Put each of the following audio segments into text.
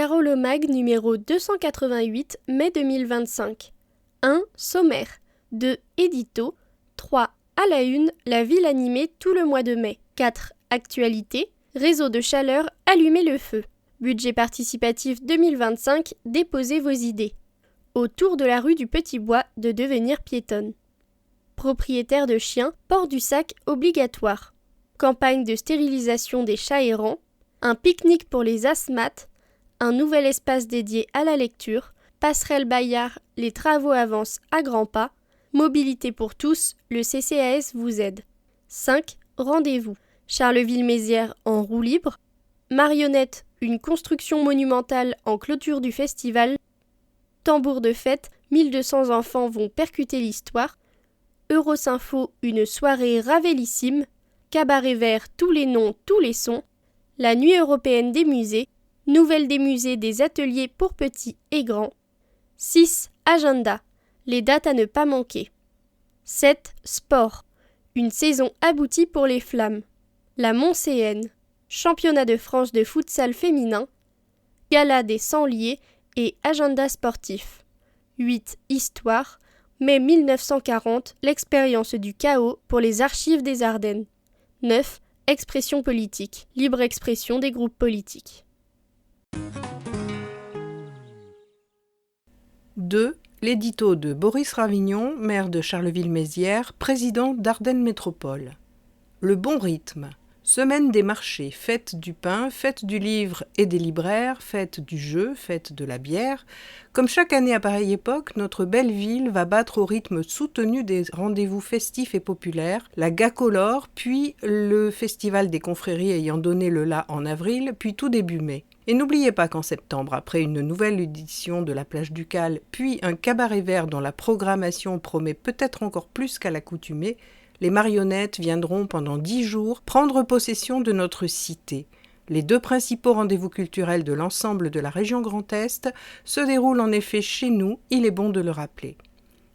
Figaro-Le-Mag numéro 288, mai 2025. 1. Sommaire. 2. Édito. 3. À la une, la ville animée tout le mois de mai. 4. Actualité. Réseau de chaleur, allumez le feu. Budget participatif 2025, déposez vos idées. Autour de la rue du Petit Bois, de devenir piétonne. Propriétaire de chiens, port du sac obligatoire. Campagne de stérilisation des chats errants. Un pique-nique pour les asthmates. Un nouvel espace dédié à la lecture. Passerelle Bayard, les travaux avancent à grands pas. Mobilité pour tous, le CCAS vous aide. 5. Rendez-vous. Charleville-Mézières en roue libre. Marionnette, une construction monumentale en clôture du festival. Tambour de fête, 1200 enfants vont percuter l'histoire. Eurosympho, une soirée ravellissime. Cabaret vert, tous les noms, tous les sons. La nuit européenne des musées. Nouvelle des musées, des ateliers pour petits et grands. 6. Agenda. Les dates à ne pas manquer. 7. Sport. Une saison aboutie pour les Flammes. La Montcéenne. Championnat de France de futsal féminin. Gala des Sangliers et agenda sportif. 8. Histoire. Mai 1940, l'expérience du chaos pour les archives des Ardennes. 9. Expression politique. Libre expression des groupes politiques. 2. L'édito de Boris Ravignon, maire de Charleville-Mézières, président d'Ardennes Métropole. Le bon rythme. Semaine des marchés, fête du pain, fête du livre et des libraires, fête du jeu, fête de la bière. Comme chaque année à pareille époque, notre belle ville va battre au rythme soutenu des rendez-vous festifs et populaires, la Gacolore, puis le festival des confréries ayant donné le la en avril, puis tout début mai. Et n'oubliez pas qu'en septembre, après une nouvelle édition de la plage Ducale, puis un cabaret vert dont la programmation promet peut-être encore plus qu'à l'accoutumée, les marionnettes viendront pendant 10 jours prendre possession de notre cité. Les 2 principaux rendez-vous culturels de l'ensemble de la région Grand Est se déroulent en effet chez nous, il est bon de le rappeler.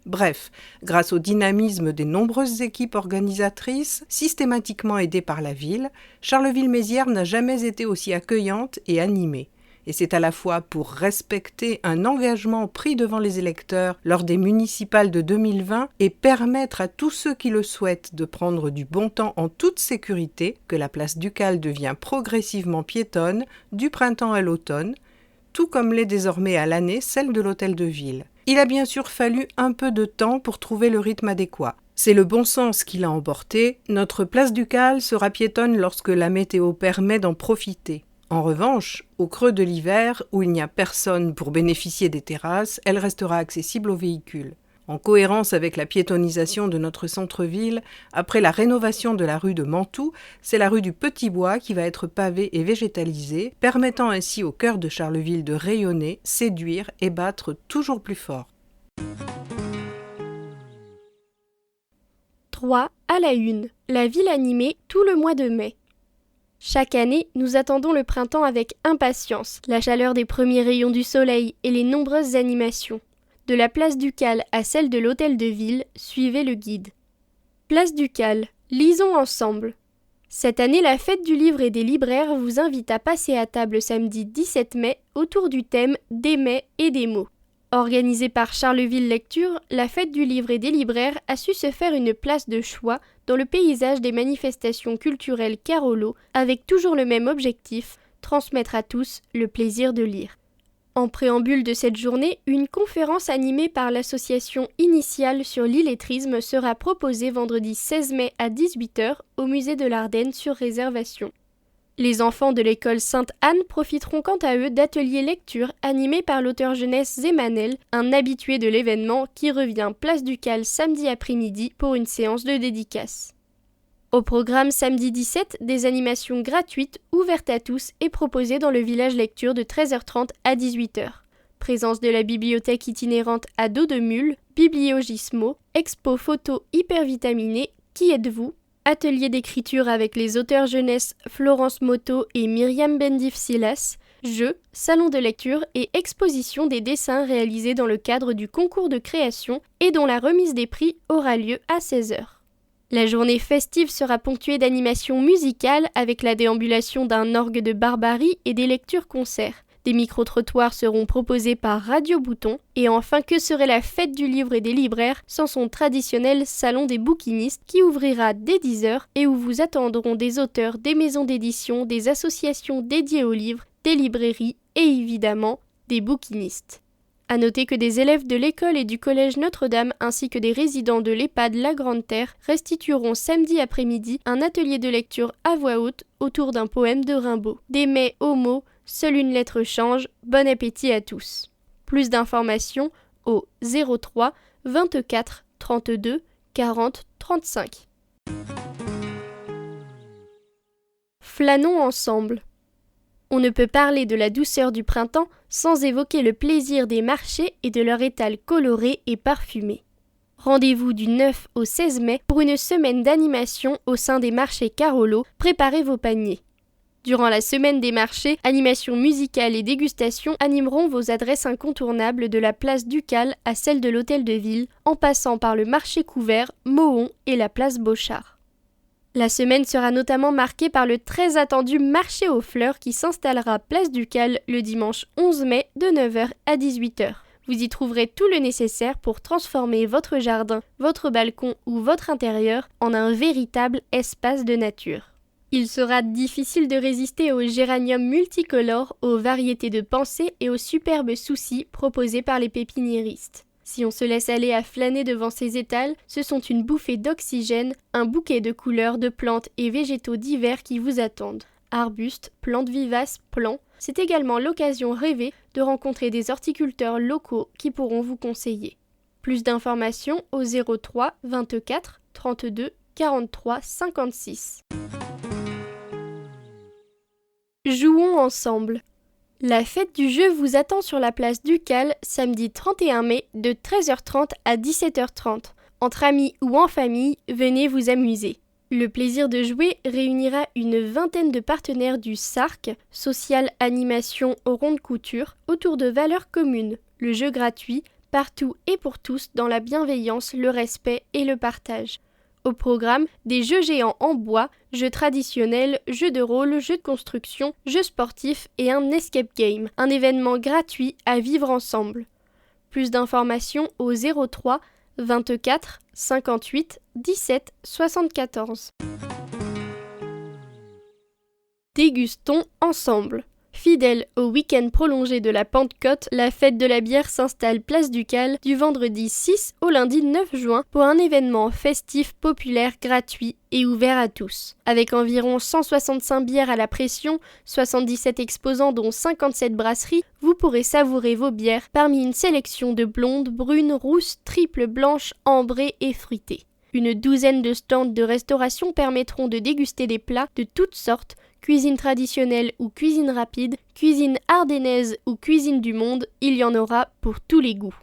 Bref, grâce au dynamisme des nombreuses équipes organisatrices, systématiquement aidées par la ville, Charleville-Mézières n'a jamais été aussi accueillante et animée. Et c'est à la fois pour respecter un engagement pris devant les électeurs lors des municipales de 2020 et permettre à tous ceux qui le souhaitent de prendre du bon temps en toute sécurité que la place Ducale devient progressivement piétonne du printemps à l'automne, tout comme l'est désormais à l'année celle de l'hôtel de ville. Il a bien sûr fallu un peu de temps pour trouver le rythme adéquat. C'est le bon sens qui l'a emporté. Notre place Ducale sera piétonne lorsque la météo permet d'en profiter. En revanche, au creux de l'hiver, où il n'y a personne pour bénéficier des terrasses, elle restera accessible aux véhicules. En cohérence avec la piétonnisation de notre centre-ville, après la rénovation de la rue de Mantoue, c'est la rue du Petit Bois qui va être pavée et végétalisée, permettant ainsi au cœur de Charleville de rayonner, séduire et battre toujours plus fort. 3. À la une, la ville animée tout le mois de mai. Chaque année, nous attendons le printemps avec impatience, la chaleur des premiers rayons du soleil et les nombreuses animations. De la place Ducale à celle de l'hôtel de ville, suivez le guide. Place Ducale, lisons ensemble. Cette année, la fête du livre et des libraires vous invite à passer à table samedi 17 mai autour du thème des mets et des mots. Organisée par Charleville Lecture, la fête du livre et des libraires a su se faire une place de choix dans le paysage des manifestations culturelles Carolo, avec toujours le même objectif, transmettre à tous le plaisir de lire. En préambule de cette journée, une conférence animée par l'association Initiale sur l'illettrisme sera proposée vendredi 16 mai à 18h au musée de l'Ardenne sur réservation. Les enfants de l'école Sainte-Anne profiteront quant à eux d'ateliers lecture animés par l'auteur jeunesse Zémanel, un habitué de l'événement qui revient place Ducale samedi après-midi pour une séance de dédicace. Au programme samedi 17, des animations gratuites ouvertes à tous et proposées dans le village lecture de 13h30 à 18h. Présence de la bibliothèque itinérante à dos de mule, Bibliogismo, expo photo hypervitaminée, Qui êtes-vous ? Atelier d'écriture avec les auteurs jeunesse Florence Moto et Myriam Bendif-Silas, jeux, salon de lecture et exposition des dessins réalisés dans le cadre du concours de création et dont la remise des prix aura lieu à 16h. La journée festive sera ponctuée d'animations musicales avec la déambulation d'un orgue de barbarie et des lectures-concerts, Des micro-trottoirs seront proposés par Radio Bouton. Et enfin, que serait la fête du livre et des libraires sans son traditionnel salon des bouquinistes qui ouvrira dès 10h et où vous attendront des auteurs, des maisons d'édition, des associations dédiées aux livres, des librairies et évidemment des bouquinistes. À noter que des élèves de l'école et du collège Notre-Dame ainsi que des résidents de l'EHPAD La Grande Terre restitueront samedi après-midi un atelier de lecture à voix haute autour d'un poème de Rimbaud. Des mets aux mots, seule une lettre change, bon appétit à tous. Plus d'informations au 03 24 32 40 35. Flânons ensemble. On ne peut parler de la douceur du printemps sans évoquer le plaisir des marchés et de leur étal coloré et parfumé. Rendez-vous du 9 au 16 mai pour une semaine d'animation au sein des marchés Carolo. Préparez vos paniers. Durant la semaine des marchés, animation musicale et dégustation animeront vos adresses incontournables de la place Ducal à celle de l'Hôtel de Ville, en passant par le marché couvert, Mohon et la place Beauchard. La semaine sera notamment marquée par le très attendu marché aux fleurs qui s'installera place Ducal le dimanche 11 mai de 9h à 18h. Vous y trouverez tout le nécessaire pour transformer votre jardin, votre balcon ou votre intérieur en un véritable espace de nature. Il sera difficile de résister aux géraniums multicolores, aux variétés de pensée et aux superbes soucis proposés par les pépiniéristes. Si on se laisse aller à flâner devant ces étals, ce sont une bouffée d'oxygène, un bouquet de couleurs, de plantes et végétaux divers qui vous attendent. Arbustes, plantes vivaces, plants, c'est également l'occasion rêvée de rencontrer des horticulteurs locaux qui pourront vous conseiller. Plus d'informations au 03 24 32 43 56. Jouons ensemble. La fête du jeu vous attend sur la place Ducal samedi 31 mai de 13h30 à 17h30. Entre amis ou en famille, venez vous amuser. Le plaisir de jouer réunira une vingtaine de partenaires du SARC, Social Animation au Rond de Couture, autour de valeurs communes, le jeu gratuit, partout et pour tous dans la bienveillance, le respect et le partage. Au programme, des jeux géants en bois, jeux traditionnels, jeux de rôle, jeux de construction, jeux sportifs et un escape game, un événement gratuit à vivre ensemble. Plus d'informations au 03 24 58 17 74. Dégustons ensemble. Fidèle au week-end prolongé de la Pentecôte, la fête de la bière s'installe place Ducal du vendredi 6 au lundi 9 juin pour un événement festif, populaire, gratuit et ouvert à tous. Avec environ 165 bières à la pression, 77 exposants dont 57 brasseries, vous pourrez savourer vos bières parmi une sélection de blondes, brunes, rousses, triples, blanches, ambrées et fruitées. Une douzaine de stands de restauration permettront de déguster des plats de toutes sortes, cuisine traditionnelle ou cuisine rapide, cuisine ardennaise ou cuisine du monde, il y en aura pour tous les goûts.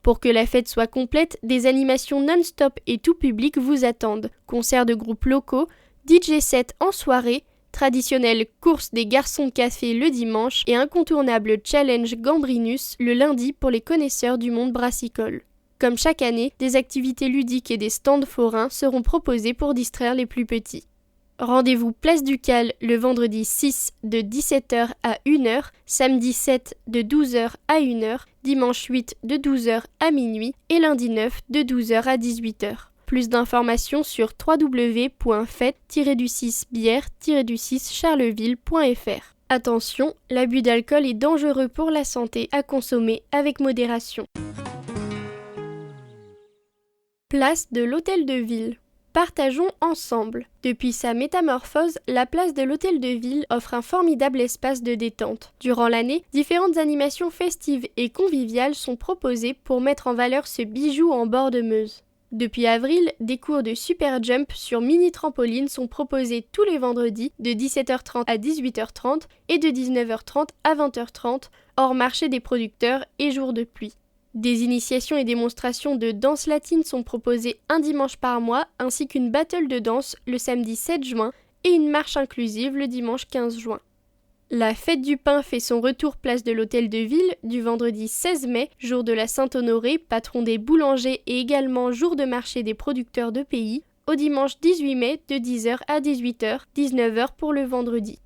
Pour que la fête soit complète, des animations non-stop et tout public vous attendent. Concerts de groupes locaux, DJ set en soirée, traditionnelle course des garçons de café le dimanche et incontournable challenge Gambrinus le lundi pour les connaisseurs du monde brassicole. Comme chaque année, des activités ludiques et des stands forains seront proposés pour distraire les plus petits. Rendez-vous place Ducal le vendredi 6 de 17h à 1h, samedi 7 de 12h à 1h, dimanche 8 de 12h à minuit et lundi 9 de 12h à 18h. Plus d'informations sur www.fête-bière-charleville.fr. Attention, l'abus d'alcool est dangereux pour la santé, à consommer avec modération. Place de l'Hôtel de Ville. Partageons ensemble. Depuis sa métamorphose, la place de l'Hôtel de Ville offre un formidable espace de détente. Durant l'année, différentes animations festives et conviviales sont proposées pour mettre en valeur ce bijou en bord de Meuse. Depuis avril, des cours de super jump sur mini trampoline sont proposés tous les vendredis de 17h30 à 18h30 et de 19h30 à 20h30, hors marché des producteurs et jours de pluie. Des initiations et démonstrations de danse latine sont proposées un dimanche par mois, ainsi qu'une battle de danse le samedi 7 juin et une marche inclusive le dimanche 15 juin. La fête du pain fait son retour place de l'Hôtel de Ville du vendredi 16 mai, jour de la Saint-Honoré, patron des boulangers et également jour de marché des producteurs de pays, au dimanche 18 mai de 10h à 18h, 19h pour le vendredi.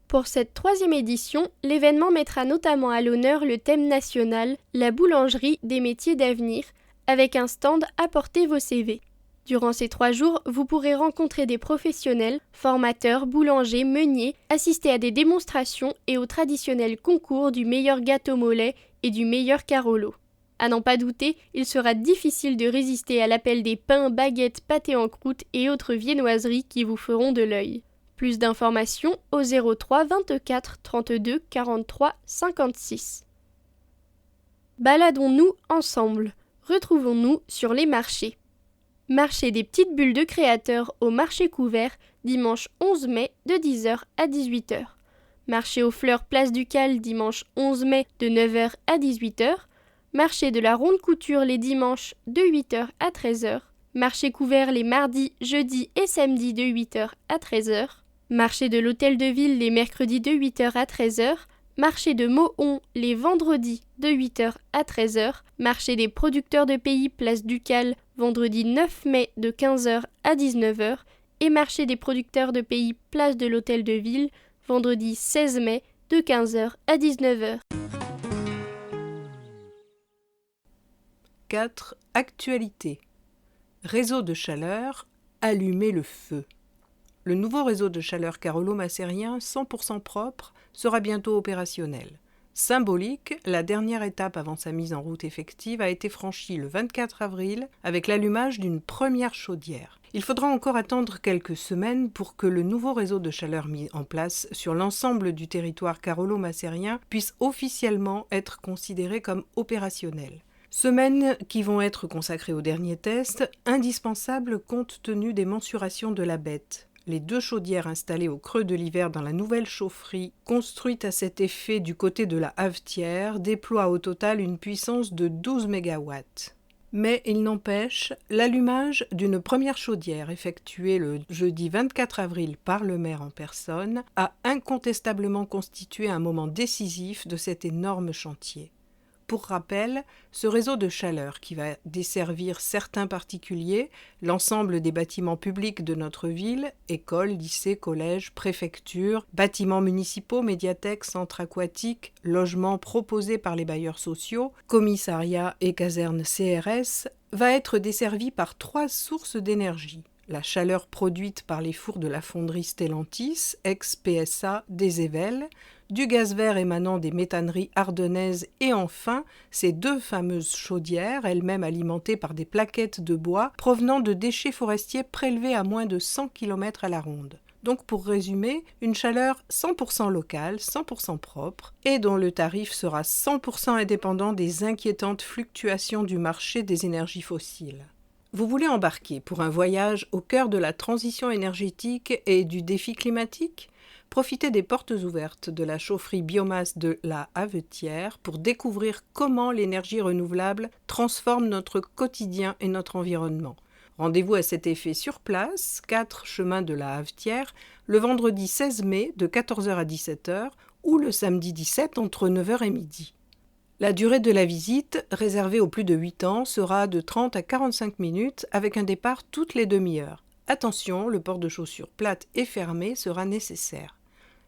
Pour cette 3e édition, l'événement mettra notamment à l'honneur le thème national « La boulangerie des métiers d'avenir » avec un stand « Apportez vos CV ». Durant ces 3 jours, vous pourrez rencontrer des professionnels, formateurs, boulangers, meuniers, assister à des démonstrations et au traditionnel concours du meilleur gâteau mollet et du meilleur carolo. À n'en pas douter, il sera difficile de résister à l'appel des pains, baguettes, pâtés en croûte et autres viennoiseries qui vous feront de l'œil. Plus d'informations au 03 24 32 43 56. Baladons-nous ensemble. Retrouvons-nous sur les marchés. Marché des petites bulles de créateurs au marché couvert, dimanche 11 mai de 10h à 18h. Marché aux fleurs place du Cal, dimanche 11 mai de 9h à 18h. Marché de la ronde couture les dimanches de 8h à 13h. Marché couvert les mardis, jeudis et samedis de 8h à 13h. Marché de l'hôtel de ville les mercredis de 8h à 13h. Marché de Mohon les vendredis de 8h à 13h. Marché des producteurs de pays place du Cal vendredi 9 mai de 15h à 19h. Et marché des producteurs de pays place de l'hôtel de ville vendredi 16 mai de 15h à 19h. 4. Actualité. Réseau de chaleur, allumez le feu. Le nouveau réseau de chaleur carolo-macérien 100% propre sera bientôt opérationnel. Symbolique, la dernière étape avant sa mise en route effective a été franchie le 24 avril avec l'allumage d'une première chaudière. Il faudra encore attendre quelques semaines pour que le nouveau réseau de chaleur mis en place sur l'ensemble du territoire carolo-macérien puisse officiellement être considéré comme opérationnel. Semaines qui vont être consacrées au dernier test, indispensables compte tenu des mensurations de la bête. Les 2 chaudières installées au creux de l'hiver dans la nouvelle chaufferie, construite à cet effet du côté de la Havetière, déploient au total une puissance de 12 MW. Mais il n'empêche, l'allumage d'une première chaudière effectuée le jeudi 24 avril par le maire en personne a incontestablement constitué un moment décisif de cet énorme chantier. Pour rappel, ce réseau de chaleur qui va desservir certains particuliers, l'ensemble des bâtiments publics de notre ville, écoles, lycées, collèges, préfectures, bâtiments municipaux, médiathèques, centres aquatiques, logements proposés par les bailleurs sociaux, commissariats et casernes CRS, va être desservi par 3 sources d'énergie. La chaleur produite par les fours de la fonderie Stellantis, ex-PSA des Évelles, du gaz vert émanant des méthaneries ardennaises et enfin ces 2 fameuses chaudières, elles-mêmes alimentées par des plaquettes de bois provenant de déchets forestiers prélevés à moins de 100 km à la ronde. Donc pour résumer, une chaleur 100% locale, 100% propre et dont le tarif sera 100% indépendant des inquiétantes fluctuations du marché des énergies fossiles. Vous voulez embarquer pour un voyage au cœur de la transition énergétique et du défi climatique ? Profitez des portes ouvertes de la chaufferie biomasse de la Havetière pour découvrir comment l'énergie renouvelable transforme notre quotidien et notre environnement. Rendez-vous à cet effet sur place, 4 chemin de la Havetière, le vendredi 16 mai de 14h à 17h ou le samedi 17 entre 9h et midi. La durée de la visite, réservée aux plus de 8 ans, sera de 30 à 45 minutes avec un départ toutes les demi-heures. Attention, le port de chaussures plates et fermées sera nécessaire.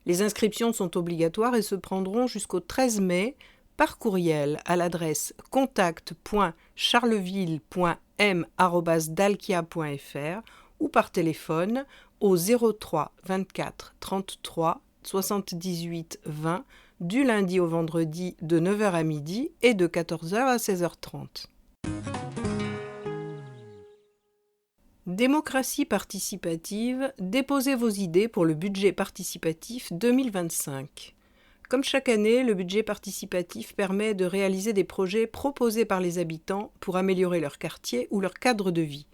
Les inscriptions sont obligatoires et se prendront jusqu'au 13 mai par courriel à l'adresse contact.charleville.m@dalkia.fr ou par téléphone au 03 24 33 78 20 du lundi au vendredi de 9h à midi et de 14h à 16h30. Démocratie participative, déposez vos idées pour le budget participatif 2025. Comme chaque année, le budget participatif permet de réaliser des projets proposés par les habitants pour améliorer leur quartier ou leur cadre de vie.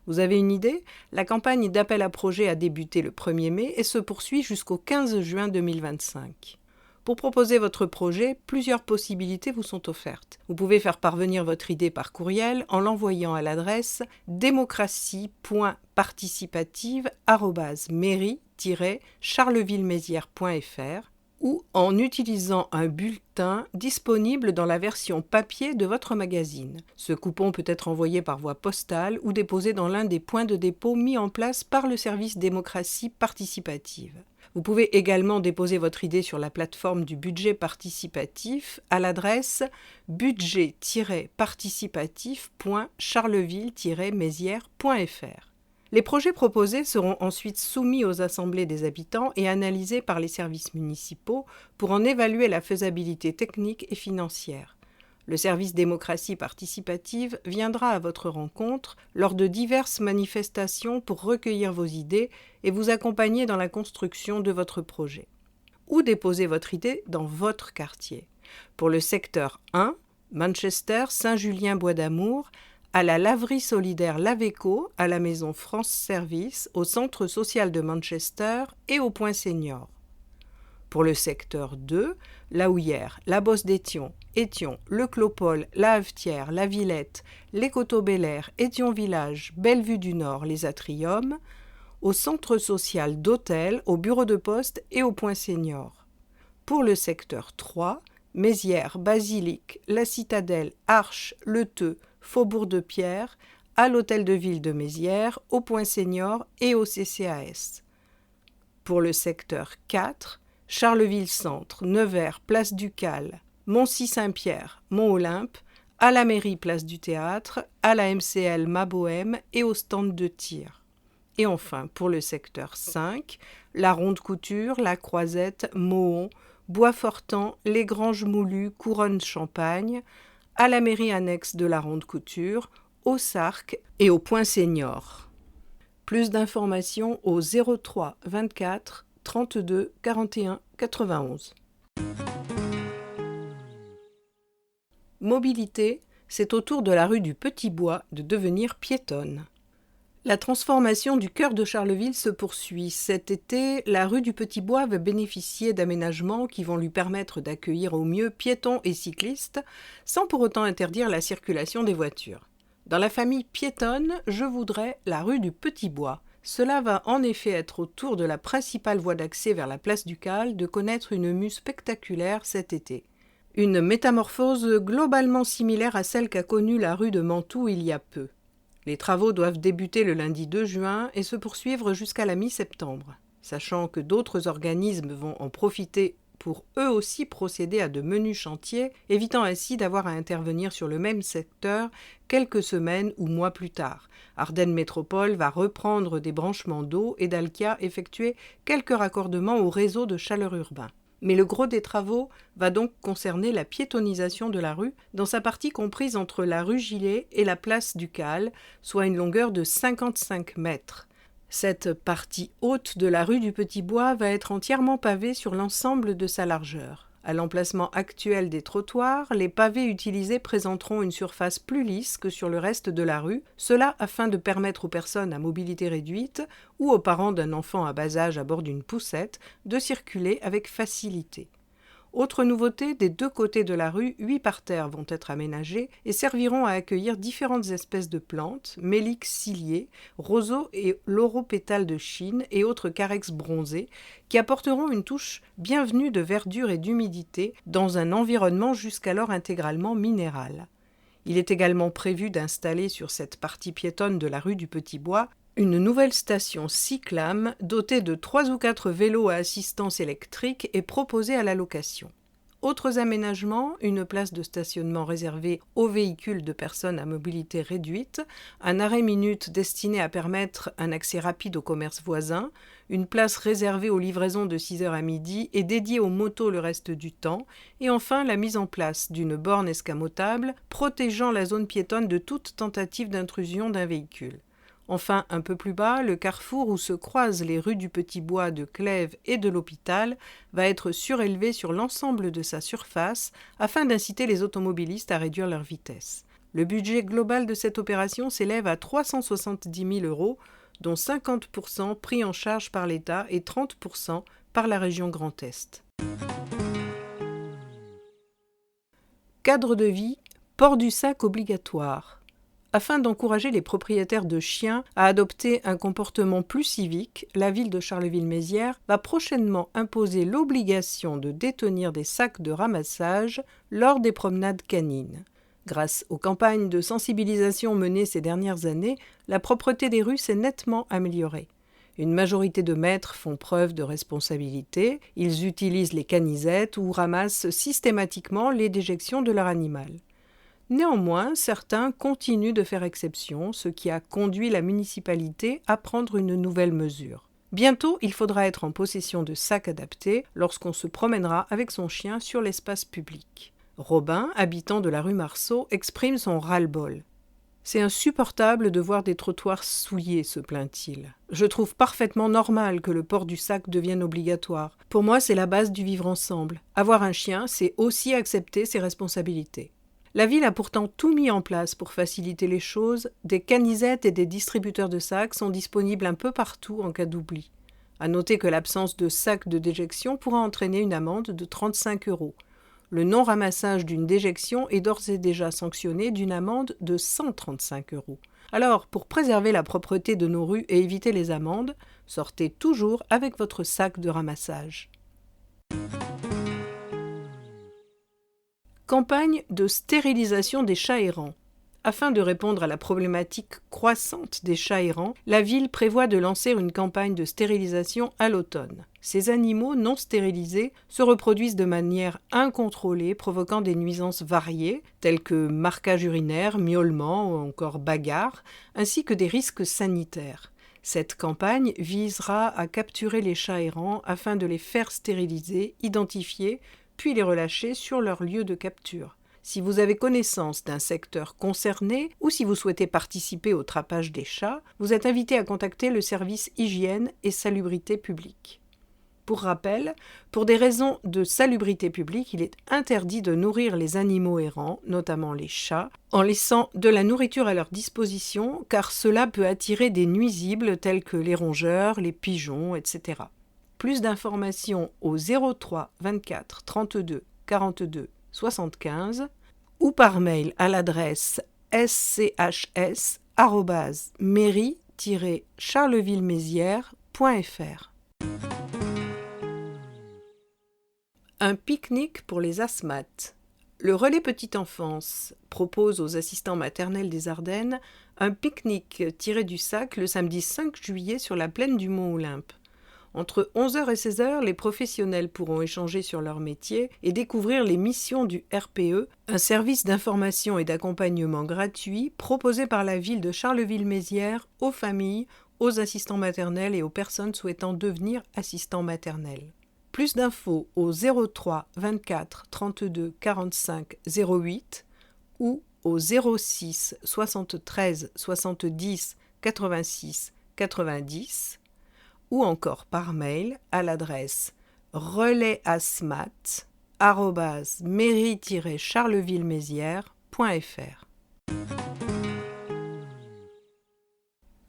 Vous avez une idée ? La campagne d'appel à projets a débuté le 1er mai et se poursuit jusqu'au 15 juin 2025. Pour proposer votre projet, plusieurs possibilités vous sont offertes. Vous pouvez faire parvenir votre idée par courriel en l'envoyant à l'adresse démocratie.participative@mairie-charleville-mézières.fr ou en utilisant un bulletin disponible dans la version papier de votre magazine. Ce coupon peut être envoyé par voie postale ou déposé dans l'un des points de dépôt mis en place par le service démocratie participative. Vous pouvez également déposer votre idée sur la plateforme du budget participatif à l'adresse budget-participatif.charleville-mézières.fr. Les projets proposés seront ensuite soumis aux assemblées des habitants et analysés par les services municipaux pour en évaluer la faisabilité technique et financière. Le service démocratie participative viendra à votre rencontre lors de diverses manifestations pour recueillir vos idées et vous accompagner dans la construction de votre projet. Où déposer votre idée dans votre quartier. Pour le secteur 1, Manchester, Saint-Julien-Bois d'Amour, à la laverie solidaire Laveco, à la maison France Service, au centre social de Manchester et au Point Senior. Pour le secteur 2, La Houillère, La Bosse d'Étion, Étion, Le Clopole, La Havetière, La Villette, Les Coteaux-Bel-Air, Étion Village, Bellevue du Nord, Les Atriums, au centre social d'Hôtel, au bureau de poste et au Point Senior. Pour le secteur 3, Mézières, Basilique, La Citadelle, Arches, Le Theu, Faubourg de Pierre, à l'Hôtel de Ville de Mézières, au Point Senior et au CCAS. Pour le secteur 4, Charleville-Centre, Nevers, Place Ducale, Moncy-Saint-Pierre, Mont-Olympe, à la mairie Place du Théâtre, à la MCL Mabohème et au stand de tir. Et enfin, pour le secteur 5, la Ronde Couture, la Croisette, Mohon, Bois-Fortan, les Granges Moulues, Couronne-Champagne, à la mairie annexe de la Ronde Couture, au Sarc et au Point Senior. Plus d'informations au 03 24 32 41 91. Mobilité, c'est au tour de la rue du Petit Bois de devenir piétonne. La transformation du cœur de Charleville se poursuit. Cet été, la rue du Petit Bois va bénéficier d'aménagements qui vont lui permettre d'accueillir au mieux piétons et cyclistes, sans pour autant interdire la circulation des voitures. Dans la famille piétonne, je voudrais la rue du Petit Bois. Cela va en effet être au tour de la principale voie d'accès vers la place Ducale de connaître une mue spectaculaire cet été. Une métamorphose globalement similaire à celle qu'a connue la rue de Mantoue il y a peu. Les travaux doivent débuter le lundi 2 juin et se poursuivre jusqu'à la mi-septembre. Sachant que d'autres organismes vont en profiter pour eux aussi procéder à de menus chantiers, évitant ainsi d'avoir à intervenir sur le même secteur quelques semaines ou mois plus tard. Ardennes Métropole va reprendre des branchements d'eau et Dalkia effectuer quelques raccordements au réseau de chaleur urbain. Mais le gros des travaux va donc concerner la piétonisation de la rue, dans sa partie comprise entre la rue Gillet et la place Ducale, soit une longueur de 55 mètres. Cette partie haute de la rue du Petit Bois va être entièrement pavée sur l'ensemble de sa largeur. À l'emplacement actuel des trottoirs, les pavés utilisés présenteront une surface plus lisse que sur le reste de la rue, cela afin de permettre aux personnes à mobilité réduite ou aux parents d'un enfant à bas âge à bord d'une poussette de circuler avec facilité. Autre nouveauté, des deux côtés de la rue, 8 parterres vont être aménagés et serviront à accueillir différentes espèces de plantes, mélix ciliés, roseaux et lauropétales de Chine et autres carex bronzés, qui apporteront une touche bienvenue de verdure et d'humidité dans un environnement jusqu'alors intégralement minéral. Il est également prévu d'installer sur cette partie piétonne de la rue du Petit Bois une nouvelle station Cyclam dotée de 3 ou 4 vélos à assistance électrique et proposée à la location. Autres aménagements, une place de stationnement réservée aux véhicules de personnes à mobilité réduite, un arrêt minute destiné à permettre un accès rapide au commerce voisin, une place réservée aux livraisons de 6h à midi et dédiée aux motos le reste du temps, et enfin la mise en place d'une borne escamotable protégeant la zone piétonne de toute tentative d'intrusion d'un véhicule. Enfin, un peu plus bas, le carrefour où se croisent les rues du Petit Bois, de Clèves et de l'Hôpital va être surélevé sur l'ensemble de sa surface afin d'inciter les automobilistes à réduire leur vitesse. Le budget global de cette opération s'élève à 370 000 €, dont 50% pris en charge par l'État et 30% par la région Grand Est. Cadre de vie, port du sac obligatoire. Afin d'encourager les propriétaires de chiens à adopter un comportement plus civique, la ville de Charleville-Mézières va prochainement imposer l'obligation de détenir des sacs de ramassage lors des promenades canines. Grâce aux campagnes de sensibilisation menées ces dernières années, la propreté des rues s'est nettement améliorée. Une majorité de maîtres font preuve de responsabilité, ils utilisent les canisettes ou ramassent systématiquement les déjections de leur animal. Néanmoins, certains continuent de faire exception, ce qui a conduit la municipalité à prendre une nouvelle mesure. Bientôt, il faudra être en possession de sacs adaptés lorsqu'on se promènera avec son chien sur l'espace public. Robin, habitant de la rue Marceau, exprime son ras-le-bol. « C'est insupportable de voir des trottoirs souillés, se plaint-il. Je trouve parfaitement normal que le port du sac devienne obligatoire. Pour moi, c'est la base du vivre ensemble. Avoir un chien, c'est aussi accepter ses responsabilités. » La ville a pourtant tout mis en place pour faciliter les choses. Des canisettes et des distributeurs de sacs sont disponibles un peu partout en cas d'oubli. À noter que l'absence de sac de déjection pourra entraîner une amende de 35 €. Le non-ramassage d'une déjection est d'ores et déjà sanctionné d'une amende de 135 €. Alors, pour préserver la propreté de nos rues et éviter les amendes, sortez toujours avec votre sac de ramassage. Campagne de stérilisation des chats errants. Afin de répondre à la problématique croissante des chats errants, la ville prévoit de lancer une campagne de stérilisation à l'automne. Ces animaux non stérilisés se reproduisent de manière incontrôlée, provoquant des nuisances variées, telles que marquage urinaire, miaulement ou encore bagarre, ainsi que des risques sanitaires. Cette campagne visera à capturer les chats errants afin de les faire stériliser, identifier, puis les relâcher sur leur lieu de capture. Si vous avez connaissance d'un secteur concerné ou si vous souhaitez participer au trapage des chats, vous êtes invité à contacter le service hygiène et salubrité publique. Pour rappel, pour des raisons de salubrité publique, il est interdit de nourrir les animaux errants, notamment les chats, en laissant de la nourriture à leur disposition, car cela peut attirer des nuisibles tels que les rongeurs, les pigeons, etc. Plus d'informations au 03 24 32 42 75 ou par mail à l'adresse schs@mairie-charleville-mézières.fr. Un pique-nique pour les asthmates. Le Relais Petite Enfance propose aux assistants maternels des Ardennes un pique-nique tiré du sac le samedi 5 juillet sur la plaine du Mont-Olympe. Entre 11h et 16h, les professionnels pourront échanger sur leur métier et découvrir les missions du RPE, un service d'information et d'accompagnement gratuit proposé par la ville de Charleville-Mézières aux familles, aux assistants maternels et aux personnes souhaitant devenir assistants maternels. Plus d'infos au 03 24 32 45 08 ou au 06 73 70 86 90 ou encore par mail à l'adresse relaisasmat@mairie-charleville-mézières.fr.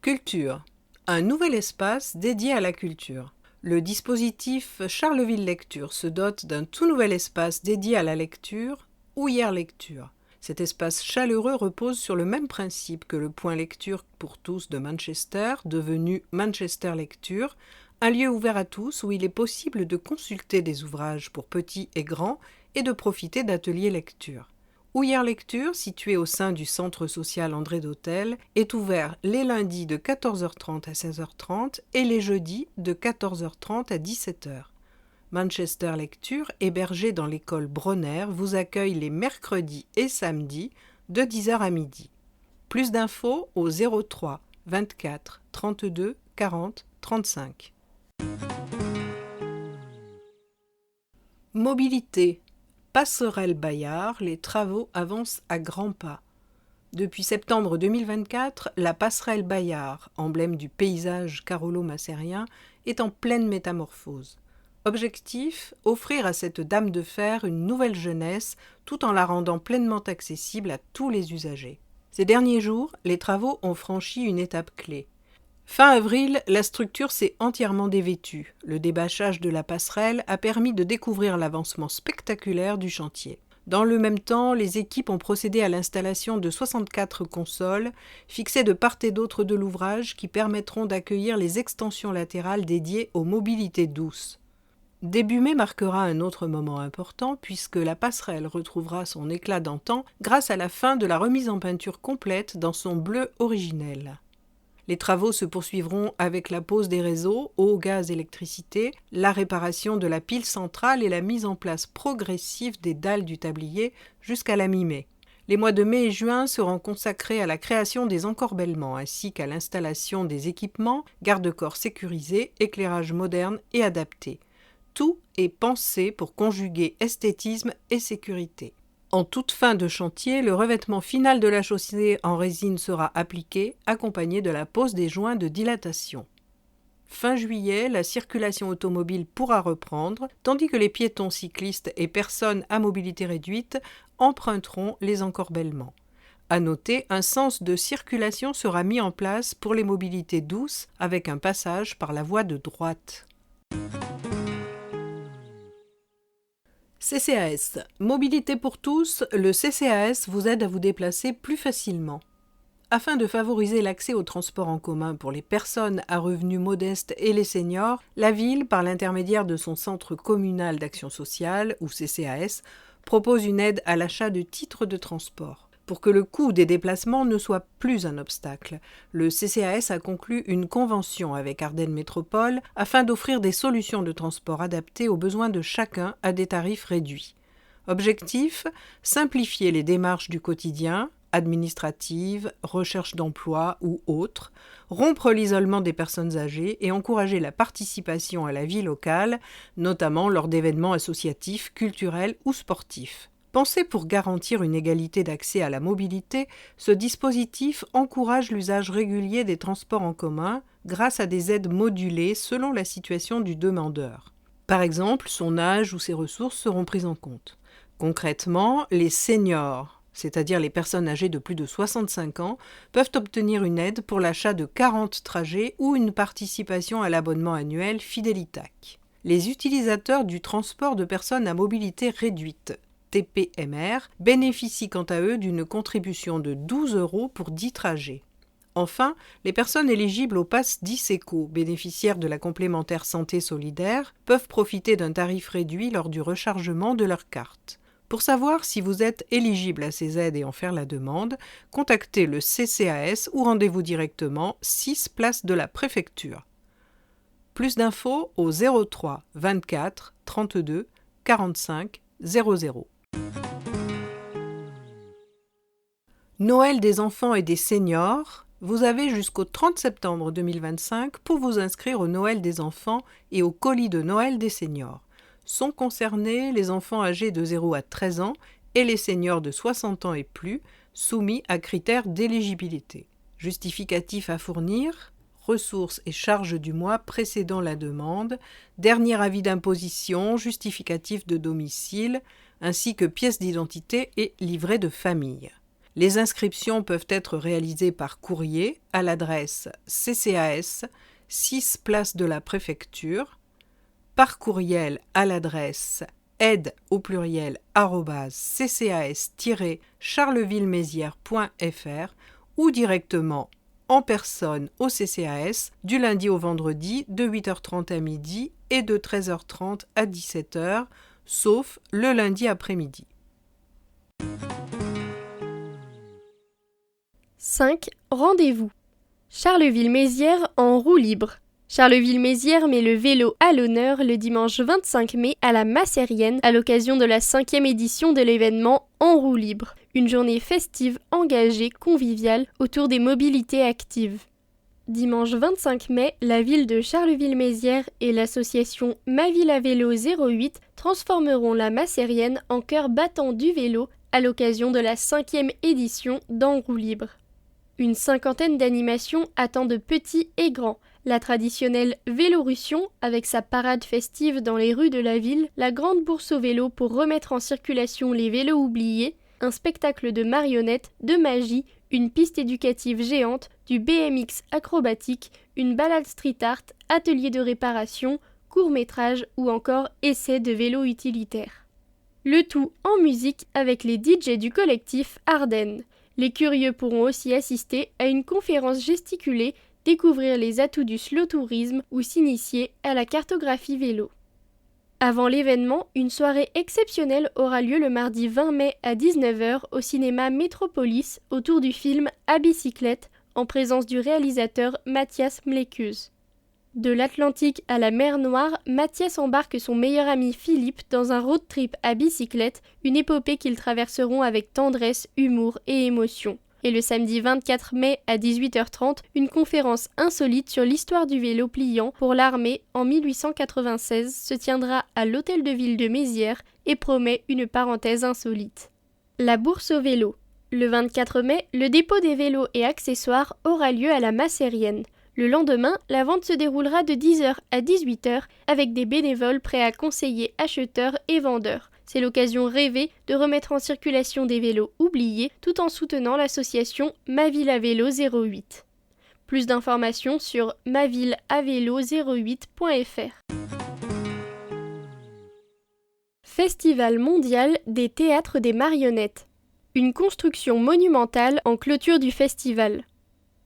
Culture. Un nouvel espace dédié à la culture. Le dispositif Charleville Lecture se dote d'un tout nouvel espace dédié à la lecture, Ouillère Lecture. Cet espace chaleureux repose sur le même principe que le point lecture pour tous de Manchester, devenu Manchester Lecture, un lieu ouvert à tous où il est possible de consulter des ouvrages pour petits et grands et de profiter d'ateliers lecture. Ouillère Lecture, situé au sein du centre social André d'Hôtel, est ouvert les lundis de 14h30 à 16h30 et les jeudis de 14h30 à 17h. Manchester Lecture, hébergé dans l'école Bronner, vous accueille les mercredis et samedis de 10h à midi. Plus d'infos au 03 24 32 40 35. Mobilité. Passerelle Bayard, les travaux avancent à grands pas. Depuis septembre 2024, la passerelle Bayard, emblème du paysage carolo-macérien, est en pleine métamorphose. Objectif, offrir à cette dame de fer une nouvelle jeunesse tout en la rendant pleinement accessible à tous les usagers. Ces derniers jours, les travaux ont franchi une étape clé. Fin avril, la structure s'est entièrement dévêtue. Le débâchage de la passerelle a permis de découvrir l'avancement spectaculaire du chantier. Dans le même temps, les équipes ont procédé à l'installation de 64 consoles, fixées de part et d'autre de l'ouvrage, qui permettront d'accueillir les extensions latérales dédiées aux mobilités douces. Début mai marquera un autre moment important puisque la passerelle retrouvera son éclat d'antan grâce à la fin de la remise en peinture complète dans son bleu originel. Les travaux se poursuivront avec la pose des réseaux, eau, gaz, électricité, la réparation de la pile centrale et la mise en place progressive des dalles du tablier jusqu'à la mi-mai. Les mois de mai et juin seront consacrés à la création des encorbellements ainsi qu'à l'installation des équipements, garde-corps sécurisés, éclairage moderne et adapté. Tout est pensé pour conjuguer esthétisme et sécurité. En toute fin de chantier, le revêtement final de la chaussée en résine sera appliqué, accompagné de la pose des joints de dilatation. Fin juillet, la circulation automobile pourra reprendre, tandis que les piétons, cyclistes et personnes à mobilité réduite emprunteront les encorbellements. À noter, un sens de circulation sera mis en place pour les mobilités douces, avec un passage par la voie de droite. CCAS. Mobilité pour tous, le CCAS vous aide à vous déplacer plus facilement. Afin de favoriser l'accès aux transports en commun pour les personnes à revenus modestes et les seniors, la ville, par l'intermédiaire de son Centre communal d'action sociale, ou CCAS, propose une aide à l'achat de titres de transport. Pour que le coût des déplacements ne soit plus un obstacle, le CCAS a conclu une convention avec Ardennes Métropole afin d'offrir des solutions de transport adaptées aux besoins de chacun à des tarifs réduits. Objectif : simplifier les démarches du quotidien, administratives, recherche d'emploi ou autres, rompre l'isolement des personnes âgées et encourager la participation à la vie locale, notamment lors d'événements associatifs, culturels ou sportifs. Pensé pour garantir une égalité d'accès à la mobilité, ce dispositif encourage l'usage régulier des transports en commun grâce à des aides modulées selon la situation du demandeur. Par exemple, son âge ou ses ressources seront prises en compte. Concrètement, les seniors, c'est-à-dire les personnes âgées de plus de 65 ans, peuvent obtenir une aide pour l'achat de 40 trajets ou une participation à l'abonnement annuel Fidelitac. Les utilisateurs du transport de personnes à mobilité réduite, TPMR, bénéficient quant à eux d'une contribution de 12 € pour 10 trajets. Enfin, les personnes éligibles au Pass 10 Éco, bénéficiaires de la complémentaire santé solidaire, peuvent profiter d'un tarif réduit lors du rechargement de leur carte. Pour savoir si vous êtes éligible à ces aides et en faire la demande, contactez le CCAS ou rendez-vous directement 6 place de la préfecture. Plus d'infos au 03 24 32 45 00. Noël des enfants et des seniors, vous avez jusqu'au 30 septembre 2025 pour vous inscrire au Noël des enfants et au colis de Noël des seniors. Sont concernés les enfants âgés de 0 à 13 ans et les seniors de 60 ans et plus, soumis à critères d'éligibilité. Justificatif à fournir, ressources et charges du mois précédant la demande, dernier avis d'imposition, justificatif de domicile, ainsi que pièce d'identité et livret de famille. Les inscriptions peuvent être réalisées par courrier à l'adresse CCAS, 6 place de la préfecture, par courriel à l'adresse aide au pluriel @ccas-charlevillemézières.fr ou directement en personne au CCAS du lundi au vendredi de 8h30 à midi et de 13h30 à 17h, sauf le lundi après-midi. 5. Rendez-vous. Charleville-Mézières en roue libre. Charleville-Mézières met le vélo à l'honneur le dimanche 25 mai à la Massérienne à l'occasion de la 5e édition de l'événement En roue libre, une journée festive, engagée, conviviale autour des mobilités actives. Dimanche 25 mai, la ville de Charleville-Mézières et l'association Ma Ville à Vélo 08 transformeront la Massérienne en cœur battant du vélo à l'occasion de la 5e édition d'En roue libre. Une cinquantaine d'animations attendent petits et grands. La traditionnelle Vélorussion, avec sa parade festive dans les rues de la ville, la grande bourse au vélo pour remettre en circulation les vélos oubliés, un spectacle de marionnettes, de magie, une piste éducative géante, du BMX acrobatique, une balade street art, atelier de réparation, court-métrage ou encore essai de vélo utilitaire. Le tout en musique avec les DJ du collectif Ardennes. Les curieux pourront aussi assister à une conférence gesticulée, découvrir les atouts du slow tourisme ou s'initier à la cartographie vélo. Avant l'événement, une soirée exceptionnelle aura lieu le mardi 20 mai à 19h au cinéma Métropolis autour du film À bicyclette en présence du réalisateur Mathias Mlécuse. De l'Atlantique à la mer Noire, Mathias embarque son meilleur ami Philippe dans un road trip à bicyclette, une épopée qu'ils traverseront avec tendresse, humour et émotion. Et le samedi 24 mai à 18h30, une conférence insolite sur l'histoire du vélo pliant pour l'armée en 1896 se tiendra à l'Hôtel de Ville de Mézières et promet une parenthèse insolite. La bourse au vélo. Le 24 mai, le dépôt des vélos et accessoires aura lieu à la Massérienne. Le lendemain, la vente se déroulera de 10h à 18h avec des bénévoles prêts à conseiller acheteurs et vendeurs. C'est l'occasion rêvée de remettre en circulation des vélos oubliés tout en soutenant l'association Ma Ville à Vélo 08. Plus d'informations sur mavilleavélo08.fr. Festival mondial des théâtres des marionnettes. Une construction monumentale en clôture du festival.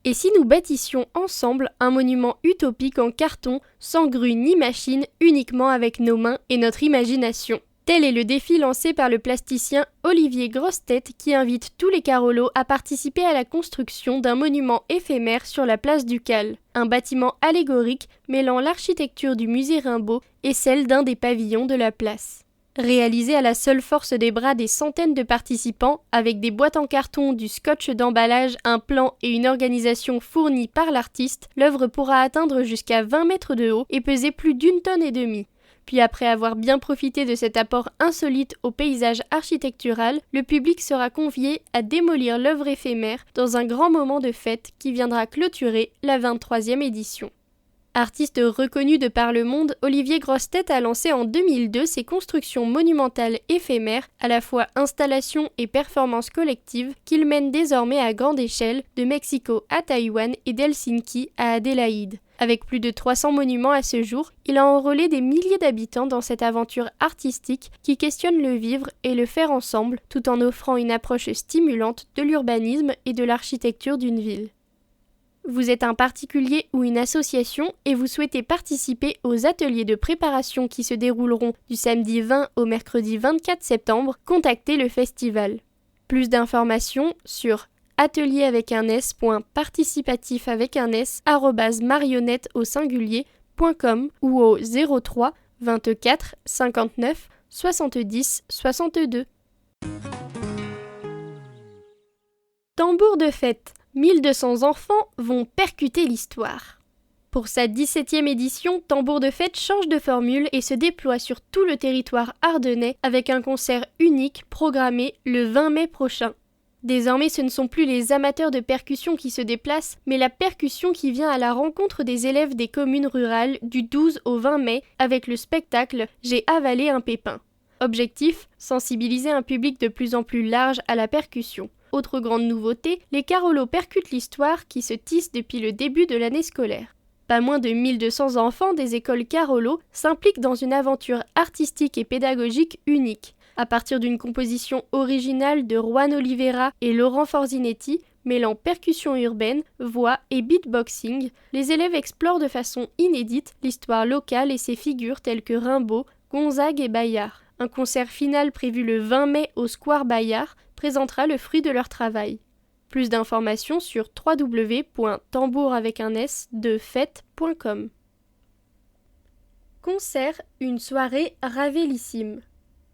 Et si nous bâtissions ensemble un monument utopique en carton, sans grue ni machine, uniquement avec nos mains et notre imagination? Tel est le défi lancé par le plasticien Olivier Grossetête qui invite tous les Carolos à participer à la construction d'un monument éphémère sur la place du Cal, un bâtiment allégorique mêlant l'architecture du musée Rimbaud et celle d'un des pavillons de la place. Réalisé à la seule force des bras des centaines de participants, avec des boîtes en carton, du scotch d'emballage, un plan et une organisation fournie par l'artiste, l'œuvre pourra atteindre jusqu'à 20 mètres de haut et peser plus d'1,5 tonnes. Puis après avoir bien profité de cet apport insolite au paysage architectural, le public sera convié à démolir l'œuvre éphémère dans un grand moment de fête qui viendra clôturer la 23e édition. Artiste reconnu de par le monde, Olivier Grossetête a lancé en 2002 ses constructions monumentales éphémères, à la fois installations et performances collectives, qu'il mène désormais à grande échelle, de Mexico à Taïwan et d'Helsinki à Adélaïde. Avec plus de 300 monuments à ce jour, il a enrôlé des milliers d'habitants dans cette aventure artistique qui questionne le vivre et le faire ensemble, tout en offrant une approche stimulante de l'urbanisme et de l'architecture d'une ville. Vous êtes un particulier ou une association et vous souhaitez participer aux ateliers de préparation qui se dérouleront du samedi 20 au mercredi 24 septembre, contactez le festival. Plus d'informations sur atelier@marionnette.com ou au 03 24 59 70 62. Tambour de fête. 1200 enfants vont percuter l'histoire. Pour sa 17e édition, Tambour de fête change de formule et se déploie sur tout le territoire ardennais avec un concert unique programmé le 20 mai prochain. Désormais, ce ne sont plus les amateurs de percussion qui se déplacent, mais la percussion qui vient à la rencontre des élèves des communes rurales du 12 au 20 mai avec le spectacle « J'ai avalé un pépin ». Objectif, sensibiliser un public de plus en plus large à la percussion. Autre grande nouveauté, les Carolos percutent l'histoire qui se tisse depuis le début de l'année scolaire. Pas moins de 1200 enfants des écoles Carolos s'impliquent dans une aventure artistique et pédagogique unique. À partir d'une composition originale de Juan Oliveira et Laurent Forzinetti, mêlant percussion urbaine, voix et beatboxing, les élèves explorent de façon inédite l'histoire locale et ses figures telles que Rimbaud, Gonzague et Bayard. Un concert final prévu le 20 mai au Square Bayard présentera le fruit de leur travail. Plus d'informations sur www.tambour.com. Concert, une soirée ravélissime.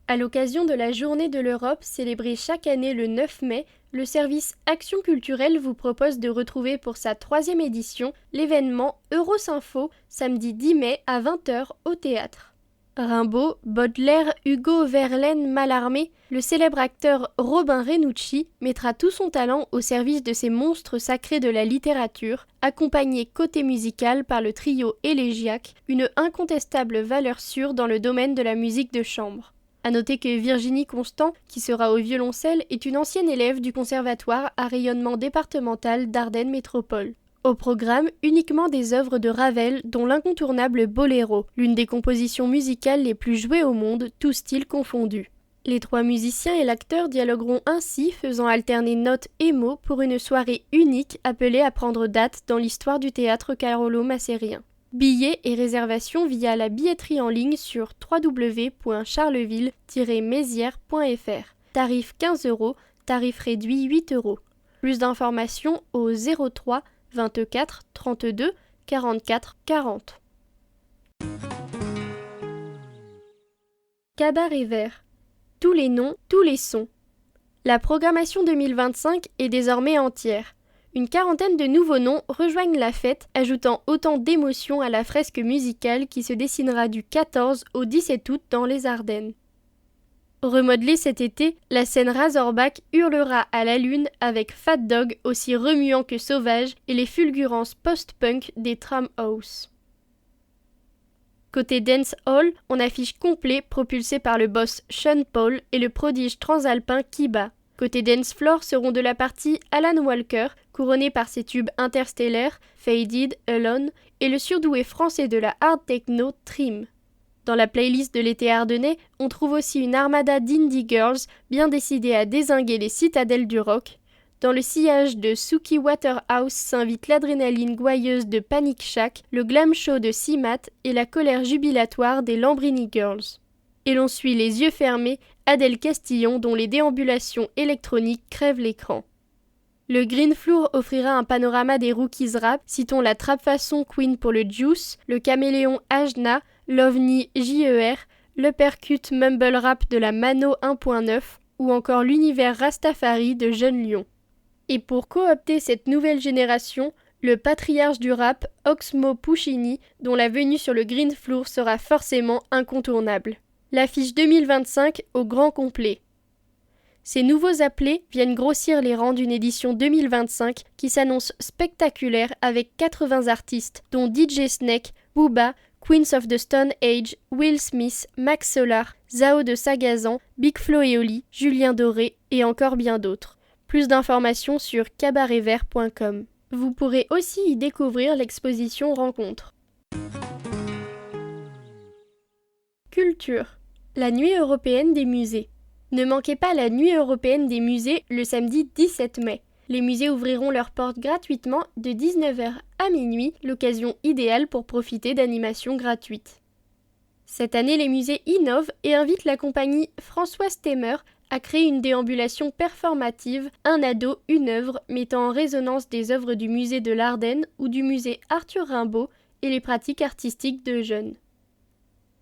À l'occasion de la Journée de l'Europe célébrée chaque année le 9 mai, le service Action culturelle vous propose de retrouver pour sa 3e édition l'événement Eurosympho samedi 10 mai à 20h au théâtre. Rimbaud, Baudelaire, Hugo, Verlaine, Mallarmé, le célèbre acteur Robin Renucci mettra tout son talent au service de ces monstres sacrés de la littérature, accompagné côté musical par le trio élégiaque, une incontestable valeur sûre dans le domaine de la musique de chambre. À noter que Virginie Constant, qui sera au violoncelle, est une ancienne élève du conservatoire à rayonnement départemental d'Ardennes Métropole. Au programme, uniquement des œuvres de Ravel, dont l'incontournable Boléro, l'une des compositions musicales les plus jouées au monde, tous styles confondus. Les 3 musiciens et l'acteur dialogueront ainsi, faisant alterner notes et mots pour une soirée unique appelée à prendre date dans l'histoire du théâtre carolo-macérien. Billets et réservations via la billetterie en ligne sur www.charleville-mézières.fr. Tarif 15 €, tarif réduit 8 €. Plus d'informations au 03 24 32 44 40. Cabaret vert. Tous les noms, tous les sons. La programmation 2025 est désormais entière. Une quarantaine de nouveaux noms rejoignent la fête, ajoutant autant d'émotions à la fresque musicale qui se dessinera du 14 au 17 août dans les Ardennes. Remodelée cet été, la scène Razorback hurlera à la lune avec Fat Dog aussi remuant que sauvage et les fulgurances post-punk des Tram House. Côté Dance Hall, on affiche complet propulsé par le boss Sean Paul et le prodige transalpin Kiba. Côté Dance Floor seront de la partie Alan Walker, couronné par ses tubes interstellaires, Faded, Alone, et le surdoué français de la hard techno Trim. Dans la playlist de l'été ardennais, on trouve aussi une armada d'indie girls bien décidées à dézinguer les citadelles du rock. Dans le sillage de Suki Waterhouse s'invite l'adrénaline gouailleuse de Panic Shack, le glam show de Simat et la colère jubilatoire des Lambrini Girls. Et l'on suit les yeux fermés Adèle Castillon dont les déambulations électroniques crèvent l'écran. Le Green Floor offrira un panorama des rookies rap, citons la trap façon Queen pour le Juice, le caméléon Ajna, l'OVNI JER, l'uppercut mumble rap de la Mano 1.9 ou encore l'univers Rastafari de Jeune Lion. Et pour coopter cette nouvelle génération, le patriarche du rap, Oxmo Puccini, dont la venue sur le Green Floor sera forcément incontournable. L'affiche 2025 au grand complet. Ces nouveaux appelés viennent grossir les rangs d'une édition 2025 qui s'annonce spectaculaire avec 80 artistes, dont DJ Snake, Booba, Queens of the Stone Age, Will Smith, Max Solar, Zao de Sagazan, Big Flo et Oli, Julien Doré et encore bien d'autres. Plus d'informations sur cabaretvert.com. Vous pourrez aussi y découvrir l'exposition Rencontre. Culture. La nuit européenne des musées. Ne manquez pas la nuit européenne des musées le samedi 17 mai. Les musées ouvriront leurs portes gratuitement de 19h à minuit, l'occasion idéale pour profiter d'animations gratuites. Cette année, les musées innovent et invitent la compagnie François Stemmer à créer une déambulation performative, un ado, une œuvre, mettant en résonance des œuvres du musée de l'Ardenne ou du musée Arthur Rimbaud et les pratiques artistiques de jeunes.